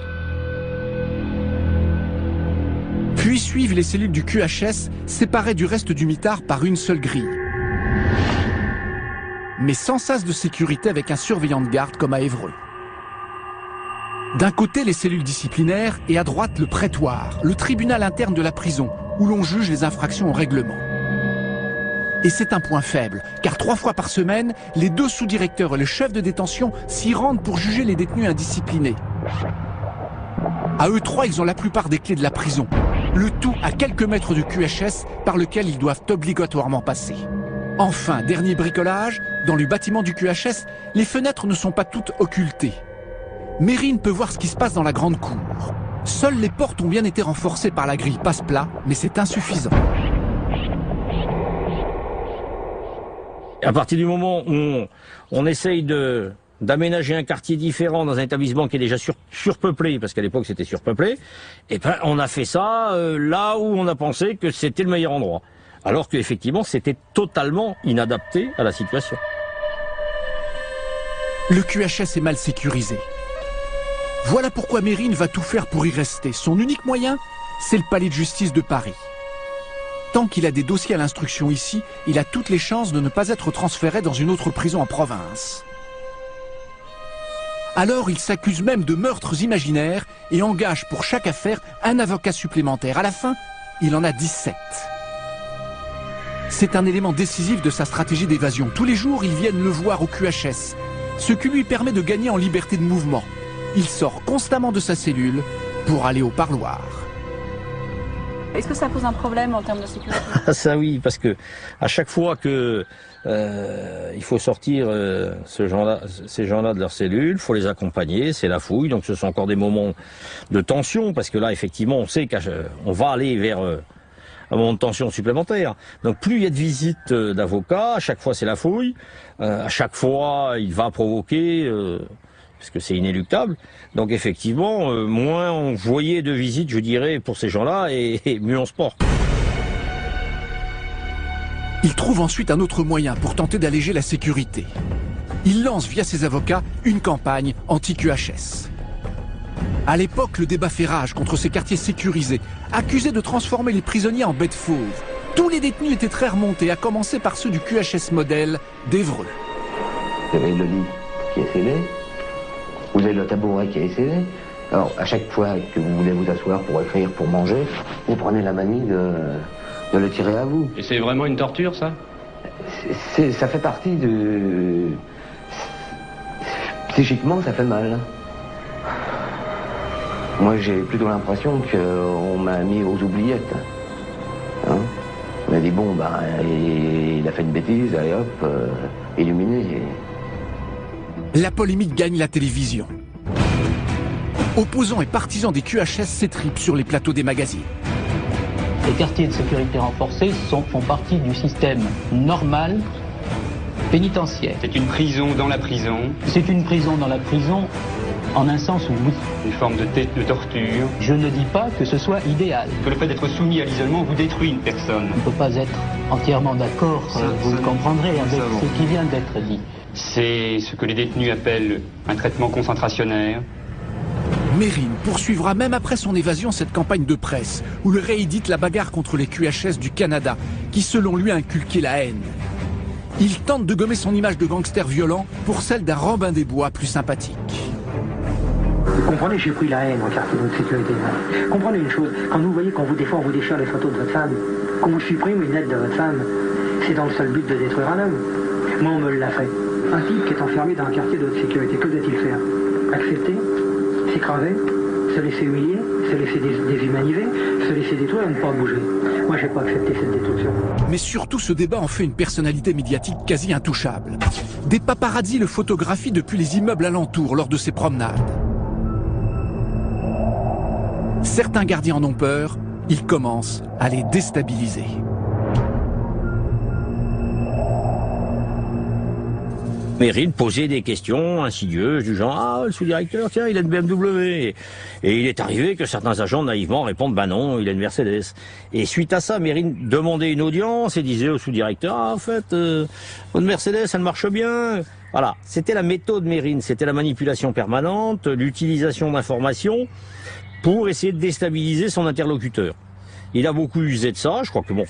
Puis suivent les cellules du QHS, séparées du reste du mitard par une seule grille. Mais sans sas de sécurité avec un surveillant de garde comme à Évreux. D'un côté, les cellules disciplinaires et à droite, le prétoire, le tribunal interne de la prison, où l'on juge les infractions au règlement. Et c'est un point faible, car 3 fois par semaine, les 2 sous-directeurs et le chef de détention s'y rendent pour juger les détenus indisciplinés. À eux 3, ils ont la plupart des clés de la prison. Le tout à quelques mètres du QHS par lequel ils doivent obligatoirement passer. Enfin, dernier bricolage, dans le bâtiment du QHS, les fenêtres ne sont pas toutes occultées. Mérine peut voir ce qui se passe dans la grande cour. Seules les portes ont bien été renforcées par la grille passe-plat, mais c'est insuffisant. À partir du moment où on essaye d'aménager un quartier différent dans un établissement qui est déjà surpeuplé, parce qu'à l'époque c'était surpeuplé, et ben on a fait ça là où on a pensé que c'était le meilleur endroit. Alors qu'effectivement c'était totalement inadapté à la situation. Le QHS est mal sécurisé. Voilà pourquoi Mérine va tout faire pour y rester. Son unique moyen, c'est le palais de justice de Paris. Tant qu'il a des dossiers à l'instruction ici, il a toutes les chances de ne pas être transféré dans une autre prison en province. Alors il s'accuse même de meurtres imaginaires et engage pour chaque affaire un avocat supplémentaire. À la fin, il en a 17. C'est un élément décisif de sa stratégie d'évasion. Tous les jours, ils viennent le voir au QHS, ce qui lui permet de gagner en liberté de mouvement. Il sort constamment de sa cellule pour aller au parloir. Est-ce que ça pose un problème en termes de sécurité? Ça oui, parce que à chaque fois que il faut sortir ces gens-là de leur cellule, il faut les accompagner, c'est la fouille, donc ce sont encore des moments de tension, parce que là, effectivement, on sait qu'on va aller vers un moment de tension supplémentaire. Donc plus il y a de visites d'avocats, à chaque fois c'est la fouille, à chaque fois il va provoquer... parce que c'est inéluctable. Donc effectivement, moins on voyait de visites, je dirais, pour ces gens-là, et mieux on se porte. Il trouve ensuite un autre moyen pour tenter d'alléger la sécurité. Il lance via ses avocats une campagne anti-QHS. À l'époque, le débat fait rage contre ces quartiers sécurisés, accusés de transformer les prisonniers en bêtes fauves. Tous les détenus étaient très remontés, à commencer par ceux du QHS modèle d'Évreux. Vous avez le lit qui est scellé. Vous avez le tabouret qui est scellé. Alors, à chaque fois que vous voulez vous asseoir pour écrire, pour manger, vous prenez la manie de le tirer à vous. Et c'est vraiment une torture, ça? Ça fait partie de... Psychiquement, ça fait mal. Moi, j'ai plutôt l'impression qu'on m'a mis aux oubliettes. Hein? On m'a dit, bon, bah, il a fait une bêtise, allez hop, illuminé. La polémique gagne la télévision. Opposants et partisans des QHS s'étripent sur les plateaux des magazines. Les quartiers de sécurité renforcée font partie du système normal pénitentiaire. C'est une prison dans la prison. C'est une prison dans la prison, en un sens où oui. Une forme de torture. Je ne dis pas que ce soit idéal. Que le fait d'être soumis à l'isolement vous détruit une personne. On ne peut pas être entièrement d'accord, vous le comprendrez, avec ce qui vient d'être dit. C'est ce que les détenus appellent un traitement concentrationnaire. Mérine poursuivra même après son évasion cette campagne de presse où il réédite la bagarre contre les QHS du Canada qui selon lui a inculqué la haine. Il tente de gommer son image de gangster violent pour celle d'un Robin des Bois plus sympathique. Vous comprenez, j'ai pris la haine en quartier de sécurité. Comprenez une chose, quand vous voyez qu'on vous défend, on vous déchire les photos de votre femme, qu'on vous supprime une lettre de votre femme, c'est dans le seul but de détruire un homme. Moi, on me l'a fait. Un type qui est enfermé dans un quartier de haute sécurité, que doit-il faire? Accepter? S'écraser? Se laisser humilier? Se laisser déshumaniser? Se laisser détruire et ne pas bouger? Moi, j'ai pas accepté cette destruction. Mais surtout, ce débat en fait une personnalité médiatique quasi intouchable. Des paparazzis le photographient depuis les immeubles alentours lors de ses promenades. Certains gardiens en ont peur, ils commencent à les déstabiliser. Mérine posait des questions insidieuses du genre « Ah, le sous-directeur, tiens, il a une BMW ». Et il est arrivé que certains agents naïvement répondent « Bah non, il a une Mercedes ». Et suite à ça, Mérine demandait une audience et disait au sous-directeur « Ah, en fait, votre Mercedes, elle marche bien ». Voilà, c'était la méthode Mérine, c'était la manipulation permanente, l'utilisation d'informations pour essayer de déstabiliser son interlocuteur. Il a beaucoup usé de ça, je crois que bon,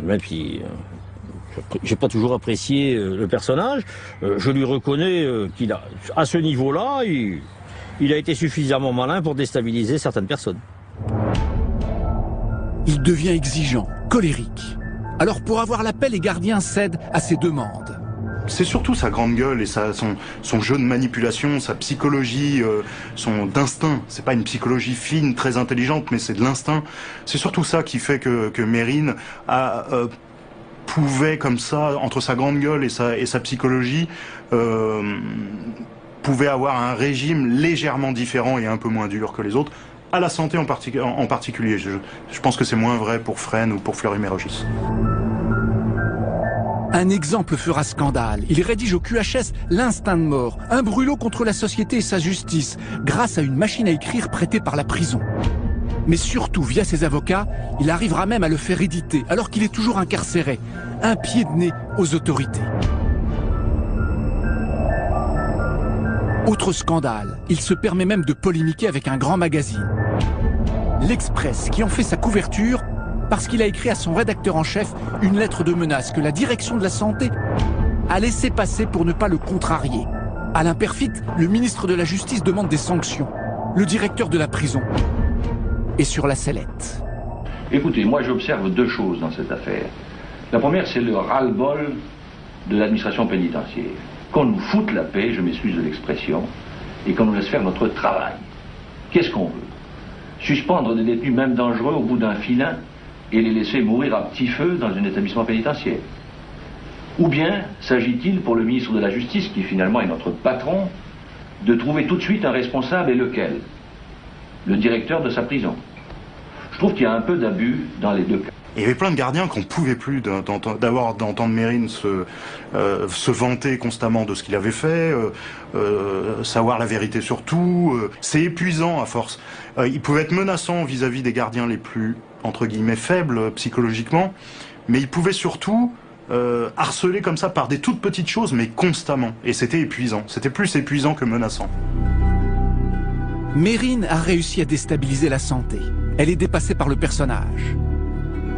même si... j'ai pas toujours apprécié le personnage. Je lui reconnais qu'il a, à ce niveau-là, il a été suffisamment malin pour déstabiliser certaines personnes. Il devient exigeant, colérique. Alors pour avoir la paix, les gardiens cèdent à ses demandes. C'est surtout sa grande gueule et son jeu de manipulation, sa psychologie, son d'instinct. C'est pas une psychologie fine, très intelligente, mais c'est de l'instinct. C'est surtout ça qui fait que Mérine a... pouvait comme ça, entre sa grande gueule et sa psychologie, pouvait avoir un régime légèrement différent et un peu moins dur que les autres, à la santé en particulier. Je pense que c'est moins vrai pour Fresnes ou pour Fleury-Mérogis. Un exemple fera scandale. Il rédige au QHS L'instinct de mort, un brûlot contre la société et sa justice, grâce à une machine à écrire prêtée par la prison. Mais surtout, via ses avocats, il arrivera même à le faire éditer, alors qu'il est toujours incarcéré, un pied de nez aux autorités. Autre scandale, il se permet même de polémiquer avec un grand magazine. L'Express, qui en fait sa couverture, parce qu'il a écrit à son rédacteur en chef une lettre de menace que la direction de la santé a laissé passer pour ne pas le contrarier. Alain Peyrefitte, le ministre de la Justice, demande des sanctions. Le directeur de la prison est sur la sellette. Écoutez, moi j'observe deux choses dans cette affaire. La première, c'est le ras-le-bol de l'administration pénitentiaire. Qu'on nous foute la paix, je m'excuse de l'expression, et qu'on nous laisse faire notre travail. Qu'est-ce qu'on veut? Suspendre des détenus même dangereux au bout d'un filin et les laisser mourir à petit feu dans un établissement pénitentiaire? Ou bien s'agit-il pour le ministre de la Justice, qui finalement est notre patron, de trouver tout de suite un responsable, et lequel? Le directeur de sa prison. Je trouve qu'il y a un peu d'abus dans les deux cas. Il y avait plein de gardiens qu'on pouvait plus d'entendre Mérine se vanter constamment de ce qu'il avait fait, savoir la vérité sur tout. C'est épuisant à force. Il pouvait être menaçant vis-à-vis des gardiens les plus, entre guillemets, faibles psychologiquement, mais il pouvait surtout harceler comme ça par des toutes petites choses, mais constamment. Et c'était épuisant. C'était plus épuisant que menaçant. Mérine a réussi à déstabiliser la santé. Elle est dépassée par le personnage.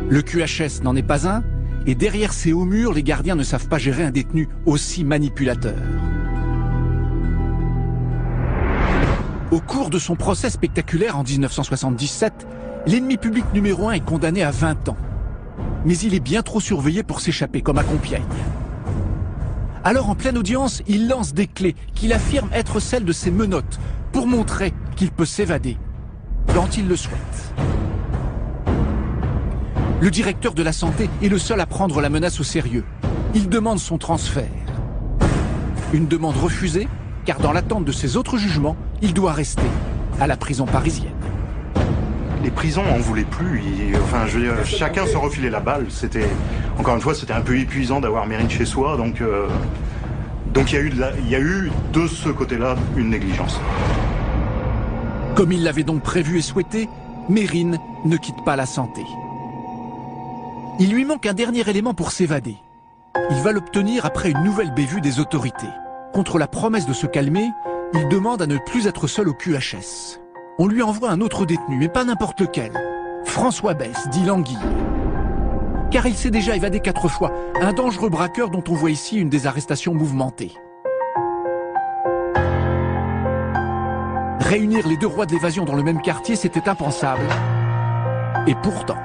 Le QHS n'en est pas un, et derrière ces hauts murs, les gardiens ne savent pas gérer un détenu aussi manipulateur. Au cours de son procès spectaculaire en 1977, l'ennemi public numéro 1 est condamné à 20 ans. Mais il est bien trop surveillé pour s'échapper, comme à Compiègne. Alors en pleine audience, il lance des clés qu'il affirme être celles de ses menottes, pour montrer qu'il peut s'évader quand il le souhaite. Le directeur de la santé est le seul à prendre la menace au sérieux. Il demande son transfert. Une demande refusée, car dans l'attente de ses autres jugements, il doit rester à la prison parisienne. Les prisons en voulaient plus. Je veux dire, chacun se refilait la balle. Encore une fois, c'était un peu épuisant d'avoir Mérine chez soi. Donc il y a eu de ce côté-là une négligence. Comme il l'avait donc prévu et souhaité, Mérine ne quitte pas la santé. Il lui manque un dernier élément pour s'évader. Il va l'obtenir après une nouvelle bévue des autorités. Contre la promesse de se calmer, il demande à ne plus être seul au QHS. On lui envoie un autre détenu, mais pas n'importe lequel. François Besse, dit l'Anguille. Car il s'est déjà évadé 4 fois, un dangereux braqueur dont on voit ici une des arrestations mouvementées. Réunir les deux rois de l'évasion dans le même quartier, c'était impensable. Et pourtant...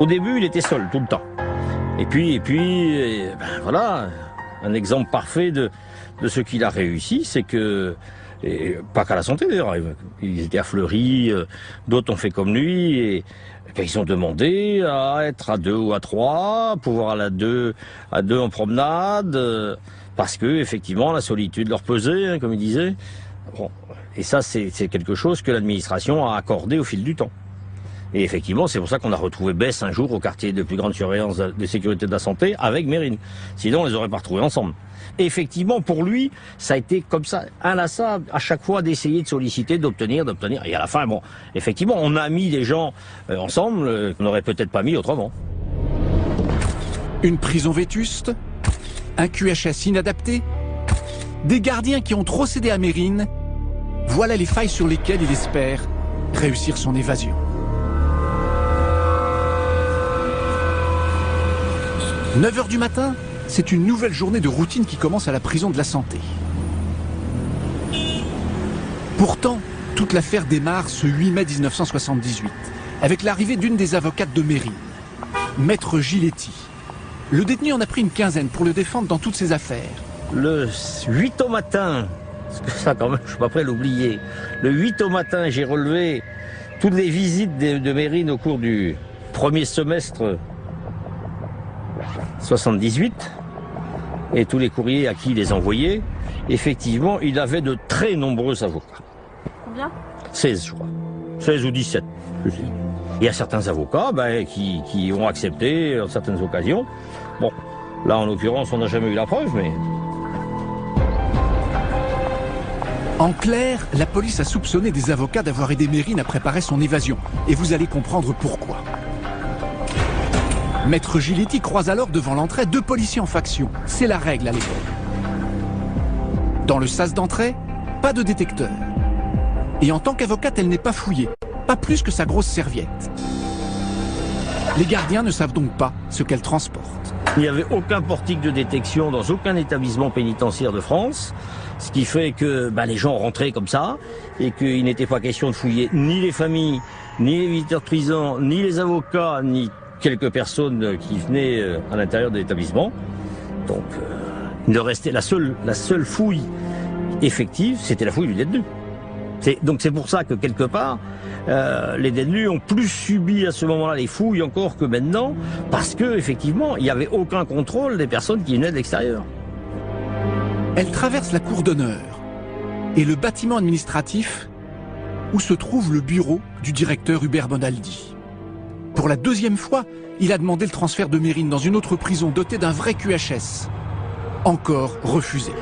Au début, il était seul, tout le temps. Et puis, voilà, un exemple parfait de ce qu'il a réussi, c'est que, et pas qu'à la santé d'ailleurs, ils étaient à Fleury, d'autres ont fait comme lui, et ils ont demandé à être à 2 ou à 3, pouvoir aller à deux en promenade, parce que effectivement la solitude leur pesait, hein, comme il disait. Bon, et ça, c'est quelque chose que l'administration a accordé au fil du temps. Et effectivement, c'est pour ça qu'on a retrouvé Besse un jour au quartier de plus grande surveillance de sécurité de la santé avec Mérine. Sinon, on les aurait pas retrouvés ensemble. Et effectivement, pour lui, ça a été comme ça, inlassable, à chaque fois d'essayer de solliciter, d'obtenir. Et à la fin, bon, effectivement, on a mis des gens ensemble qu'on n'aurait peut-être pas mis autrement. Une prison vétuste, un QHS inadapté, des gardiens qui ont trop cédé à Mérine, voilà les failles sur lesquelles il espère réussir son évasion. 9h du matin, c'est une nouvelle journée de routine qui commence à la prison de la santé. Pourtant, toute l'affaire démarre ce 8 mai 1978, avec l'arrivée d'une des avocates de Mérine, Maître Giletti. Le détenu en a pris une quinzaine pour le défendre dans toutes ses affaires. Le 8 au matin, parce que ça quand même, je suis pas prêt à l'oublier, le 8 au matin, j'ai relevé toutes les visites de Mérine au cours du premier semestre 78 et tous les courriers à qui il les envoyait. Effectivement, il avait de très nombreux avocats. Combien ? 16, je crois. 16 ou 17. Il y a certains avocats qui ont accepté en certaines occasions. Bon, là en l'occurrence, on n'a jamais eu la preuve, mais... En clair, la police a soupçonné des avocats d'avoir aidé Mérine à préparer son évasion. Et vous allez comprendre pourquoi. Maître Giletti croise alors devant l'entrée 2 policiers en faction. C'est la règle à l'époque. Dans le sas d'entrée, pas de détecteur. Et en tant qu'avocate, elle n'est pas fouillée. Pas plus que sa grosse serviette. Les gardiens ne savent donc pas ce qu'elle transporte. Il n'y avait aucun portique de détection dans aucun établissement pénitentiaire de France, ce qui fait que les gens rentraient comme ça et qu'il n'était pas question de fouiller ni les familles, ni les visiteurs de prison, ni les avocats, ni quelques personnes qui venaient à l'intérieur de l'établissement. Donc, il ne restait la seule fouille effective, c'était la fouille du détenu. Donc c'est pour ça que quelque part, les détenus ont plus subi à ce moment-là les fouilles encore que maintenant, parce que effectivement, il n'y avait aucun contrôle des personnes qui venaient de l'extérieur. Elle traverse la cour d'honneur et le bâtiment administratif où se trouve le bureau du directeur Hubert Bonaldi. Pour la deuxième fois, il a demandé le transfert de Mérine dans une autre prison dotée d'un vrai QHS. Encore refusé.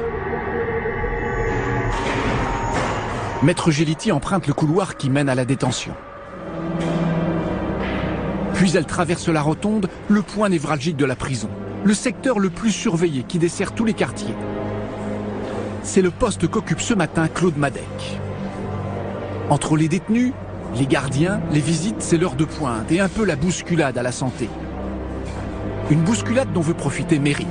Maître Giletti emprunte le couloir qui mène à la détention. Puis elle traverse la rotonde, le point névralgique de la prison, le secteur le plus surveillé qui dessert tous les quartiers. C'est le poste qu'occupe ce matin Claude Madec. Entre les détenus, les gardiens, les visites, c'est l'heure de pointe et un peu la bousculade à la santé. Une bousculade dont veut profiter Mérine.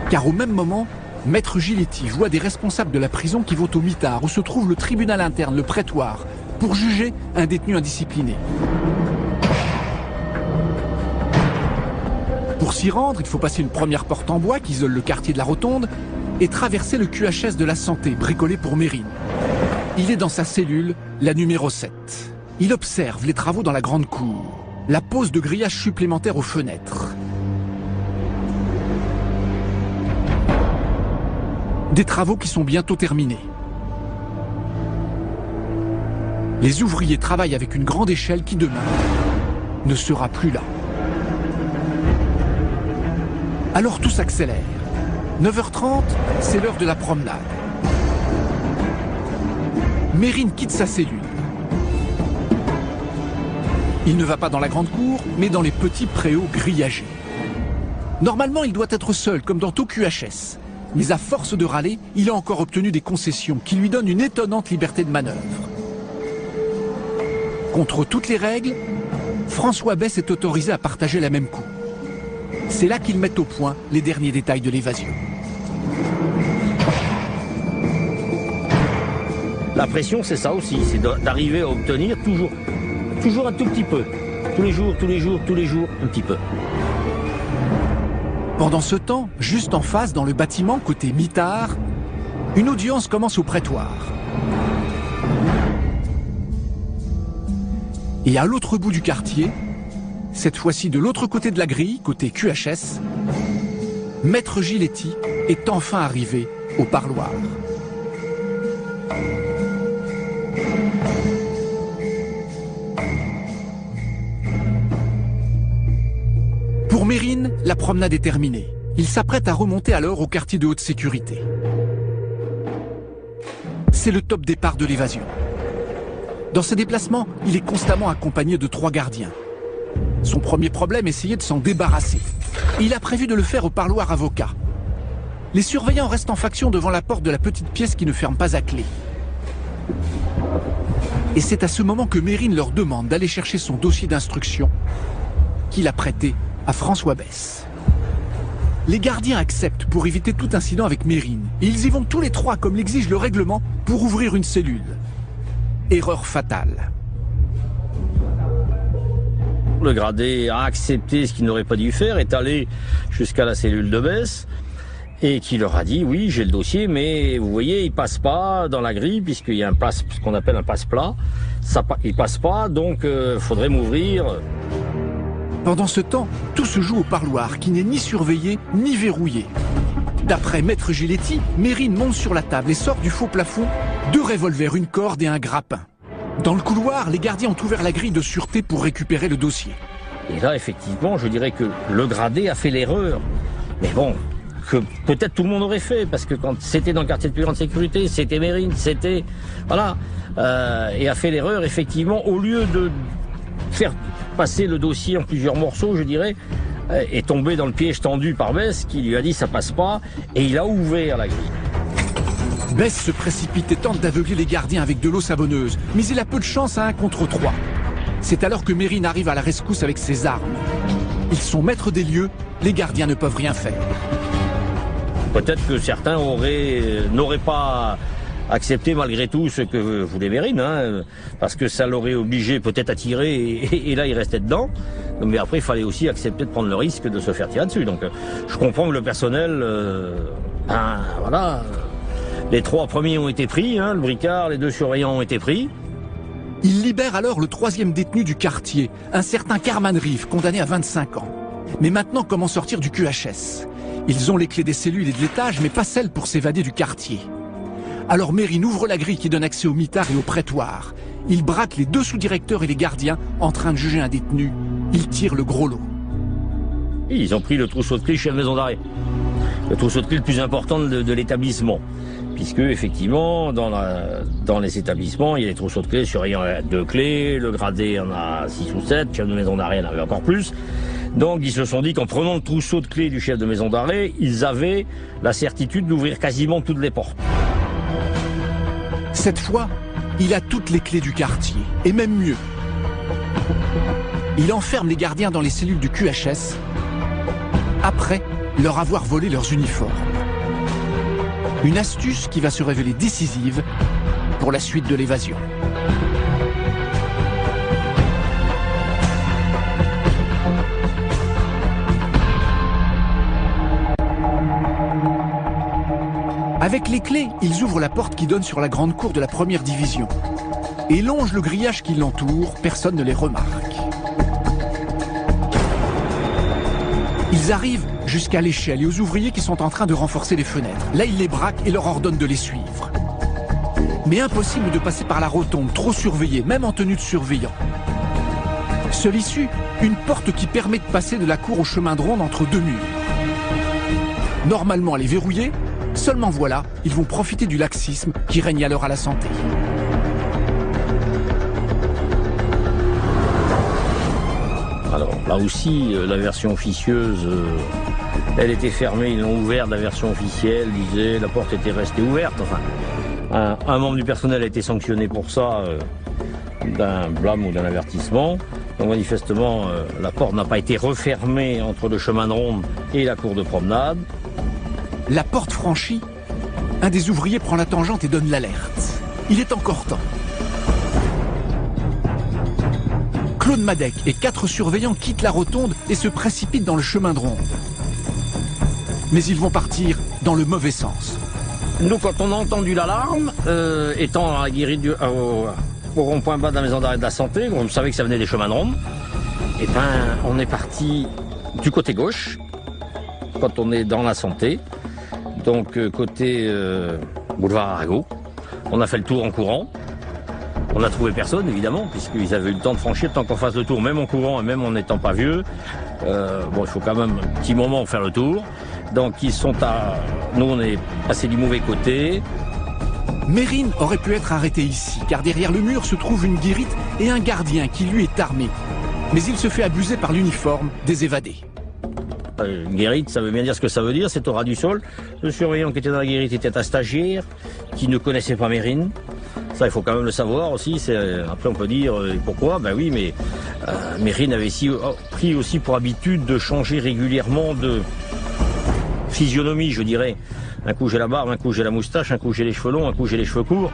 Car au même moment, Maître Giletti voit des responsables de la prison qui vont au mitard où se trouve le tribunal interne, le prétoire, pour juger un détenu indiscipliné. Pour s'y rendre, il faut passer une première porte en bois qui isole le quartier de la Rotonde et traverser le QHS de la santé, bricolé pour Mérine. Il est dans sa cellule, la numéro 7. Il observe les travaux dans la grande cour, la pose de grillages supplémentaires aux fenêtres. Des travaux qui sont bientôt terminés. Les ouvriers travaillent avec une grande échelle qui demain ne sera plus là. Alors tout s'accélère. 9h30, c'est l'heure de la promenade. Mérine quitte sa cellule. Il ne va pas dans la grande cour, mais dans les petits préaux grillagés. Normalement, il doit être seul, comme dans tout QHS. Mais à force de râler, il a encore obtenu des concessions qui lui donnent une étonnante liberté de manœuvre. Contre toutes les règles, François Besse est autorisé à partager la même cour. C'est là qu'ils mettent au point les derniers détails de l'évasion. La pression, c'est ça aussi, c'est d'arriver à obtenir toujours un tout petit peu. Tous les jours, un petit peu. Pendant ce temps, juste en face, dans le bâtiment, côté mitard, une audience commence au prétoire. Et à l'autre bout du quartier, cette fois-ci de l'autre côté de la grille, côté QHS, Maître Giletti est enfin arrivé au parloir. Pour Mérine, la promenade est terminée. Il s'apprête à remonter alors au quartier de haute sécurité. C'est le top départ de l'évasion. Dans ses déplacements, il est constamment accompagné de 3 gardiens. Son premier problème, essayer de s'en débarrasser. Il a prévu de le faire au parloir avocat. Les surveillants restent en faction devant la porte de la petite pièce qui ne ferme pas à clé. Et c'est à ce moment que Mérine leur demande d'aller chercher son dossier d'instruction qu'il a prêté à François Besse. Les gardiens acceptent pour éviter tout incident avec Mérine. Et ils y vont tous les 3, comme l'exige le règlement, pour ouvrir une cellule. Erreur fatale. Le gradé a accepté ce qu'il n'aurait pas dû faire, est allé jusqu'à la cellule de Besse et qui leur a dit « Oui, j'ai le dossier, mais vous voyez, il passe pas dans la grille puisqu'il y a ce qu'on appelle un passe-plat. Il passe pas, donc faudrait m'ouvrir. » Pendant ce temps, tout se joue au parloir qui n'est ni surveillé ni verrouillé. D'après Maître Giletti, Mérine monte sur la table et sort du faux plafond 2 revolvers, une corde et un grappin. Dans le couloir, les gardiens ont ouvert la grille de sûreté pour récupérer le dossier. Et là, effectivement, je dirais que le gradé a fait l'erreur. Mais bon, que peut-être tout le monde aurait fait, parce que quand c'était dans le quartier de plus grande sécurité, c'était Mérine, c'était... Voilà. Et a fait l'erreur, effectivement, au lieu de faire passer le dossier en plusieurs morceaux, je dirais, est tombé dans le piège tendu par Besse, qui lui a dit ça passe pas, et il a ouvert la grille. Besse se précipite et tente d'aveugler les gardiens avec de l'eau savonneuse, mais il a peu de chance à 1 contre 3. C'est alors que Mérine arrive à la rescousse avec ses armes. Ils sont maîtres des lieux, les gardiens ne peuvent rien faire. Peut-être que certains n'auraient pas accepté malgré tout ce que voulait Mérine, hein, parce que ça l'aurait obligé peut-être à tirer et là il restait dedans. Mais après il fallait aussi accepter de prendre le risque de se faire tirer dessus. Donc je comprends que le personnel, voilà, les 3 premiers ont été pris, hein, le bricard, les 2 surveillants ont été pris. Il libère alors le 3e détenu du quartier, un certain Carman Rive, condamné à 25 ans. Mais maintenant, comment sortir du QHS? Ils ont les clés des cellules et de l'étage, mais pas celles pour s'évader du quartier. Alors Mérine ouvre la grille qui donne accès au mitard et au prétoire. Il braque les 2 sous-directeurs et les gardiens en train de juger un détenu. Il tire le gros lot. Ils ont pris le trousseau de clés chez la maison d'arrêt. Le trousseau de clés le plus important de l'établissement. Puisque, effectivement, dans les établissements, il y a des trousseaux de clés, surveillant 2 clés, le gradé en a 6 ou 7, chef de maison d'arrêt en avait encore plus. Donc, ils se sont dit qu'en prenant le trousseau de clés du chef de maison d'arrêt, ils avaient la certitude d'ouvrir quasiment toutes les portes. Cette fois, il a toutes les clés du quartier, et même mieux. Il enferme les gardiens dans les cellules du QHS, après leur avoir volé leurs uniformes. Une astuce qui va se révéler décisive pour la suite de l'évasion. Avec les clés, ils ouvrent la porte qui donne sur la grande cour de la 1re division. Et longent le grillage qui l'entoure, personne ne les remarque. Ils arrivent jusqu'à l'échelle et aux ouvriers qui sont en train de renforcer les fenêtres. Là, ils les braquent et leur ordonnent de les suivre. Mais impossible de passer par la rotonde, trop surveillée, même en tenue de surveillant. Seule issue, une porte qui permet de passer de la cour au chemin de ronde entre 2 murs. Normalement, elle est verrouillée, seulement voilà, ils vont profiter du laxisme qui règne alors à la santé. Alors là aussi, la version officieuse, elle était fermée, ils l'ont ouverte. La version officielle disait la porte était restée ouverte. Enfin, un membre du personnel a été sanctionné pour ça, d'un blâme ou d'un avertissement. Donc manifestement, la porte n'a pas été refermée entre le chemin de ronde et la cour de promenade. La porte franchie, un des ouvriers prend la tangente et donne l'alerte. Il est encore temps. Claude Madec et 4 surveillants quittent la rotonde et se précipitent dans le chemin de ronde. Mais ils vont partir dans le mauvais sens. Nous, quand on a entendu l'alarme, étant à la guérite au rond-point bas de la maison d'arrêt de la santé, on savait que ça venait des chemins de ronde, et ben on est parti du côté gauche, quand on est dans la santé, donc côté boulevard Arago. On a fait le tour en courant. On n'a trouvé personne, évidemment, puisqu'ils avaient eu le temps de franchir, le temps qu'on fasse le tour, même en courant et même en n'étant pas vieux. Bon, il faut quand même un petit moment pour faire le tour. Donc, nous, on est passé du mauvais côté. Mérine aurait pu être arrêté ici, car derrière le mur se trouve une guérite et un gardien qui, lui, est armé. Mais il se fait abuser par l'uniforme des évadés. Une guérite, ça veut bien dire ce que ça veut dire, c'est au ras du sol. Le surveillant qui était dans la guérite était un stagiaire qui ne connaissait pas Mérine. Ça, il faut quand même le savoir aussi. Après, on peut dire pourquoi. Ben oui, mais Mérine avait pris aussi pour habitude de changer régulièrement de physionomie, je dirais. Un coup j'ai la barbe, un coup j'ai la moustache, un coup j'ai les cheveux longs, un coup j'ai les cheveux courts,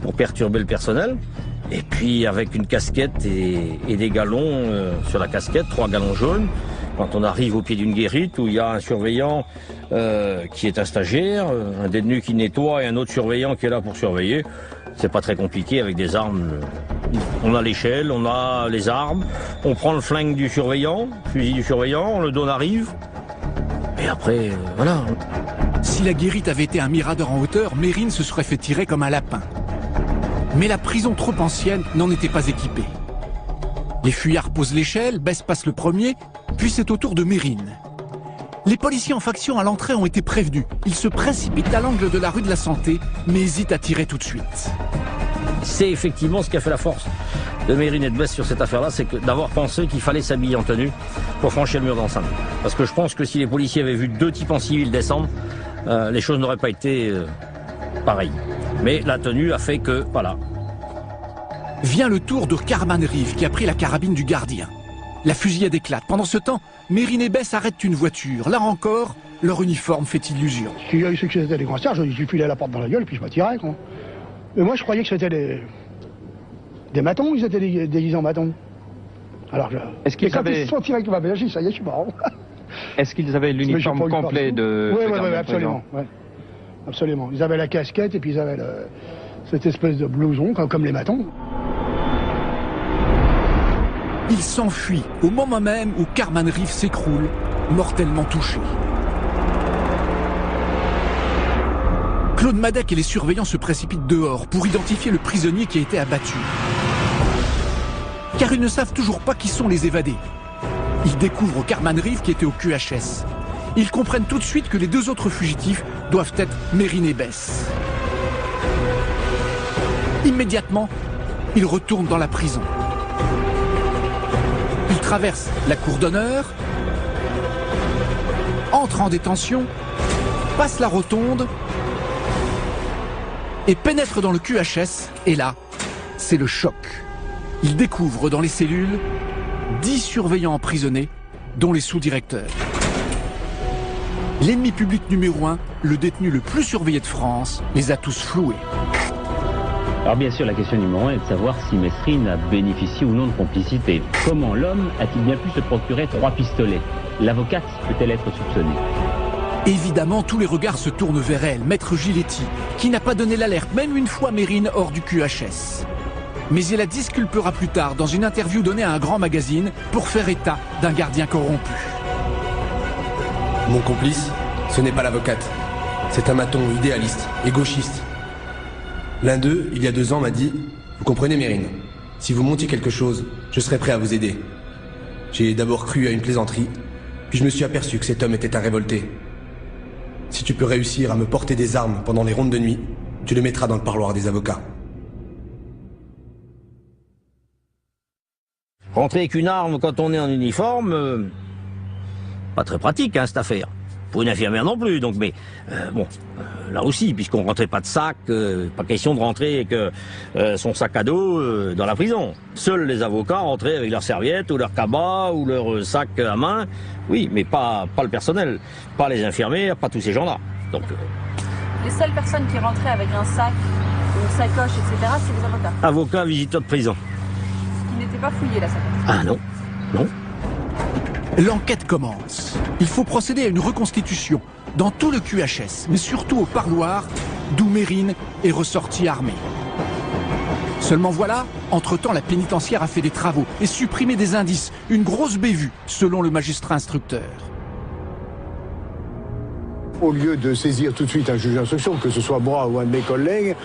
pour perturber le personnel. Et puis avec une casquette et des galons sur la casquette, 3 galons jaunes. Quand on arrive au pied d'une guérite où il y a un surveillant qui est un stagiaire, un détenu qui nettoie et un autre surveillant qui est là pour surveiller, c'est pas très compliqué avec des armes. On a l'échelle, on a les armes, on prend le flingue du surveillant, fusil du surveillant, on le donne à Rive. Et après, voilà. Si la guérite avait été un mirador en hauteur, Mérine se serait fait tirer comme un lapin. Mais la prison trop ancienne n'en était pas équipée. Les fuyards posent l'échelle, Bess passe le premier, puis c'est au tour de Mérine. Les policiers en faction à l'entrée ont été prévenus. Ils se précipitent à l'angle de la rue de la Santé, mais hésitent à tirer tout de suite. C'est effectivement ce qui a fait la force de Mérine et de Bess sur cette affaire-là, c'est d'avoir pensé qu'il fallait s'habiller en tenue pour franchir le mur d'enceinte. Parce que je pense que si les policiers avaient vu 2 types en civil descendre, les choses n'auraient pas été pareilles. Mais la tenue a fait que, voilà. Vient le tour de Carman Reeve qui a pris la carabine du gardien. La fusillade éclate. Pendant ce temps, Mérine et Bess arrêtent une voiture. Là encore, leur uniforme fait illusion. Si j'avais su que c'était des gangsters, je filais la porte dans la gueule et puis je m'attirais, quoi. Mais moi, je croyais que c'était des matons, ils étaient déguisés en matons. Alors, est-ce qu'ils avaient... Ils sont tirés avec ma BG, ça y est, je suis marrant. Est-ce qu'ils avaient l'uniforme complet de... Oui, absolument. Ouais. Absolument. Ils avaient la casquette et puis ils avaient cette espèce de blouson, comme les matons. Il s'enfuit au moment même où Carman Reeve s'écroule, mortellement touché. Claude Madec et les surveillants se précipitent dehors pour identifier le prisonnier qui a été abattu. Car ils ne savent toujours pas qui sont les évadés. Ils découvrent Carman Reeve qui était au QHS. Ils comprennent tout de suite que les deux autres fugitifs doivent être Mérine et Bess. Immédiatement, ils retournent dans la prison. Ils traversent la cour d'honneur, entrent en détention, passent la rotonde et pénètrent dans le QHS. Et là, c'est le choc. Ils découvrent dans les cellules 10 surveillants emprisonnés, dont les sous-directeurs. L'ennemi public numéro 1, le détenu le plus surveillé de France, les a tous floués. Alors bien sûr, la question numéro 1 est de savoir si Mesrine a bénéficié ou non de complicité. Comment l'homme a-t-il bien pu se procurer 3 pistolets? L'avocate peut-elle être soupçonnée? Évidemment, tous les regards se tournent vers elle, Maître Giletti, qui n'a pas donné l'alerte, même une fois Mérine hors du QHS. Mais il la disculpera plus tard dans une interview donnée à un grand magazine pour faire état d'un gardien corrompu. Mon complice, ce n'est pas l'avocate. C'est un maton idéaliste et gauchiste. L'un d'eux, il y a 2 ans, m'a dit « Vous comprenez, Mérine, si vous montiez quelque chose, je serais prêt à vous aider. » J'ai d'abord cru à une plaisanterie, puis je me suis aperçu que cet homme était un révolté. Si tu peux réussir à me porter des armes pendant les rondes de nuit, tu le mettras dans le parloir des avocats. Rentrer avec une arme quand on est en uniforme, pas très pratique, hein, cette affaire. Pour une infirmière non plus, donc, mais là aussi, puisqu'on rentrait pas de sac, pas question de rentrer avec son sac à dos dans la prison. Seuls les avocats rentraient avec leurs serviettes ou leur cabas ou leur sac à main, oui, mais pas le personnel, pas les infirmières, pas tous ces gens-là. Donc, les seules personnes qui rentraient avec un sac, une sacoche, etc., c'est les avocats. Avocats, visiteurs de prison. Qui n'étaient pas fouillés, la sacoche. Ah non, non. L'enquête commence. Il faut procéder à une reconstitution dans tout le QHS, mais surtout au parloir d'où Mérine est ressorti armé. Seulement voilà, entre-temps la pénitentiaire a fait des travaux et supprimé des indices, une grosse bévue selon le magistrat instructeur. Au lieu de saisir tout de suite un juge d'instruction, que ce soit moi ou un de mes collègues,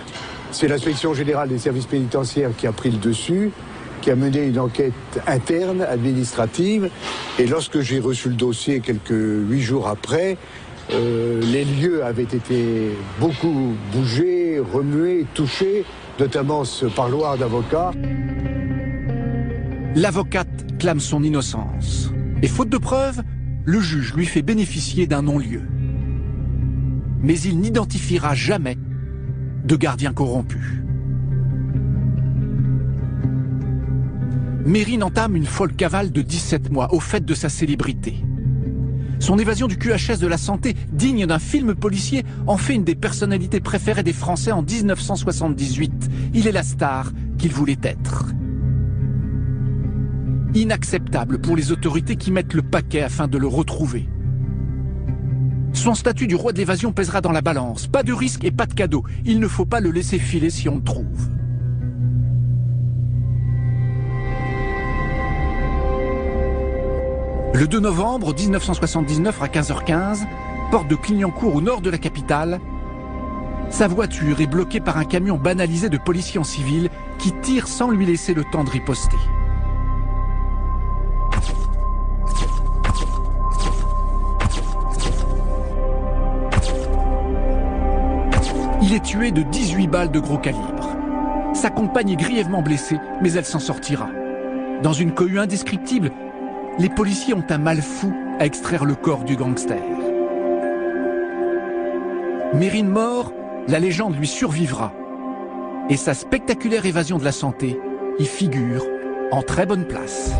c'est l'inspection générale des services pénitentiaires qui a pris le dessus, qui a mené une enquête interne, administrative. Et lorsque j'ai reçu le dossier quelques 8 jours après, les lieux avaient été beaucoup bougés, remués, touchés, notamment ce parloir d'avocats. L'avocate clame son innocence. Et faute de preuves, le juge lui fait bénéficier d'un non-lieu. Mais il n'identifiera jamais de gardien corrompu. Mérine entame une folle cavale de 17 mois au fait de sa célébrité. Son évasion du QHS de la santé, digne d'un film policier, en fait une des personnalités préférées des Français en 1978. Il est la star qu'il voulait être. Inacceptable pour les autorités qui mettent le paquet afin de le retrouver. Son statut du roi de l'évasion pèsera dans la balance. Pas de risque et pas de cadeau. Il ne faut pas le laisser filer si on le trouve. Le 2 novembre 1979 à 15h15, porte de Clignancourt au nord de la capitale, sa voiture est bloquée par un camion banalisé de policiers en civil qui tire sans lui laisser le temps de riposter. Il est tué de 18 balles de gros calibre. Sa compagne est grièvement blessée, mais elle s'en sortira. Dans une cohue indescriptible, les policiers ont un mal fou à extraire le corps du gangster. Mérine mort, la légende lui survivra. Et sa spectaculaire évasion de la santé y figure en très bonne place.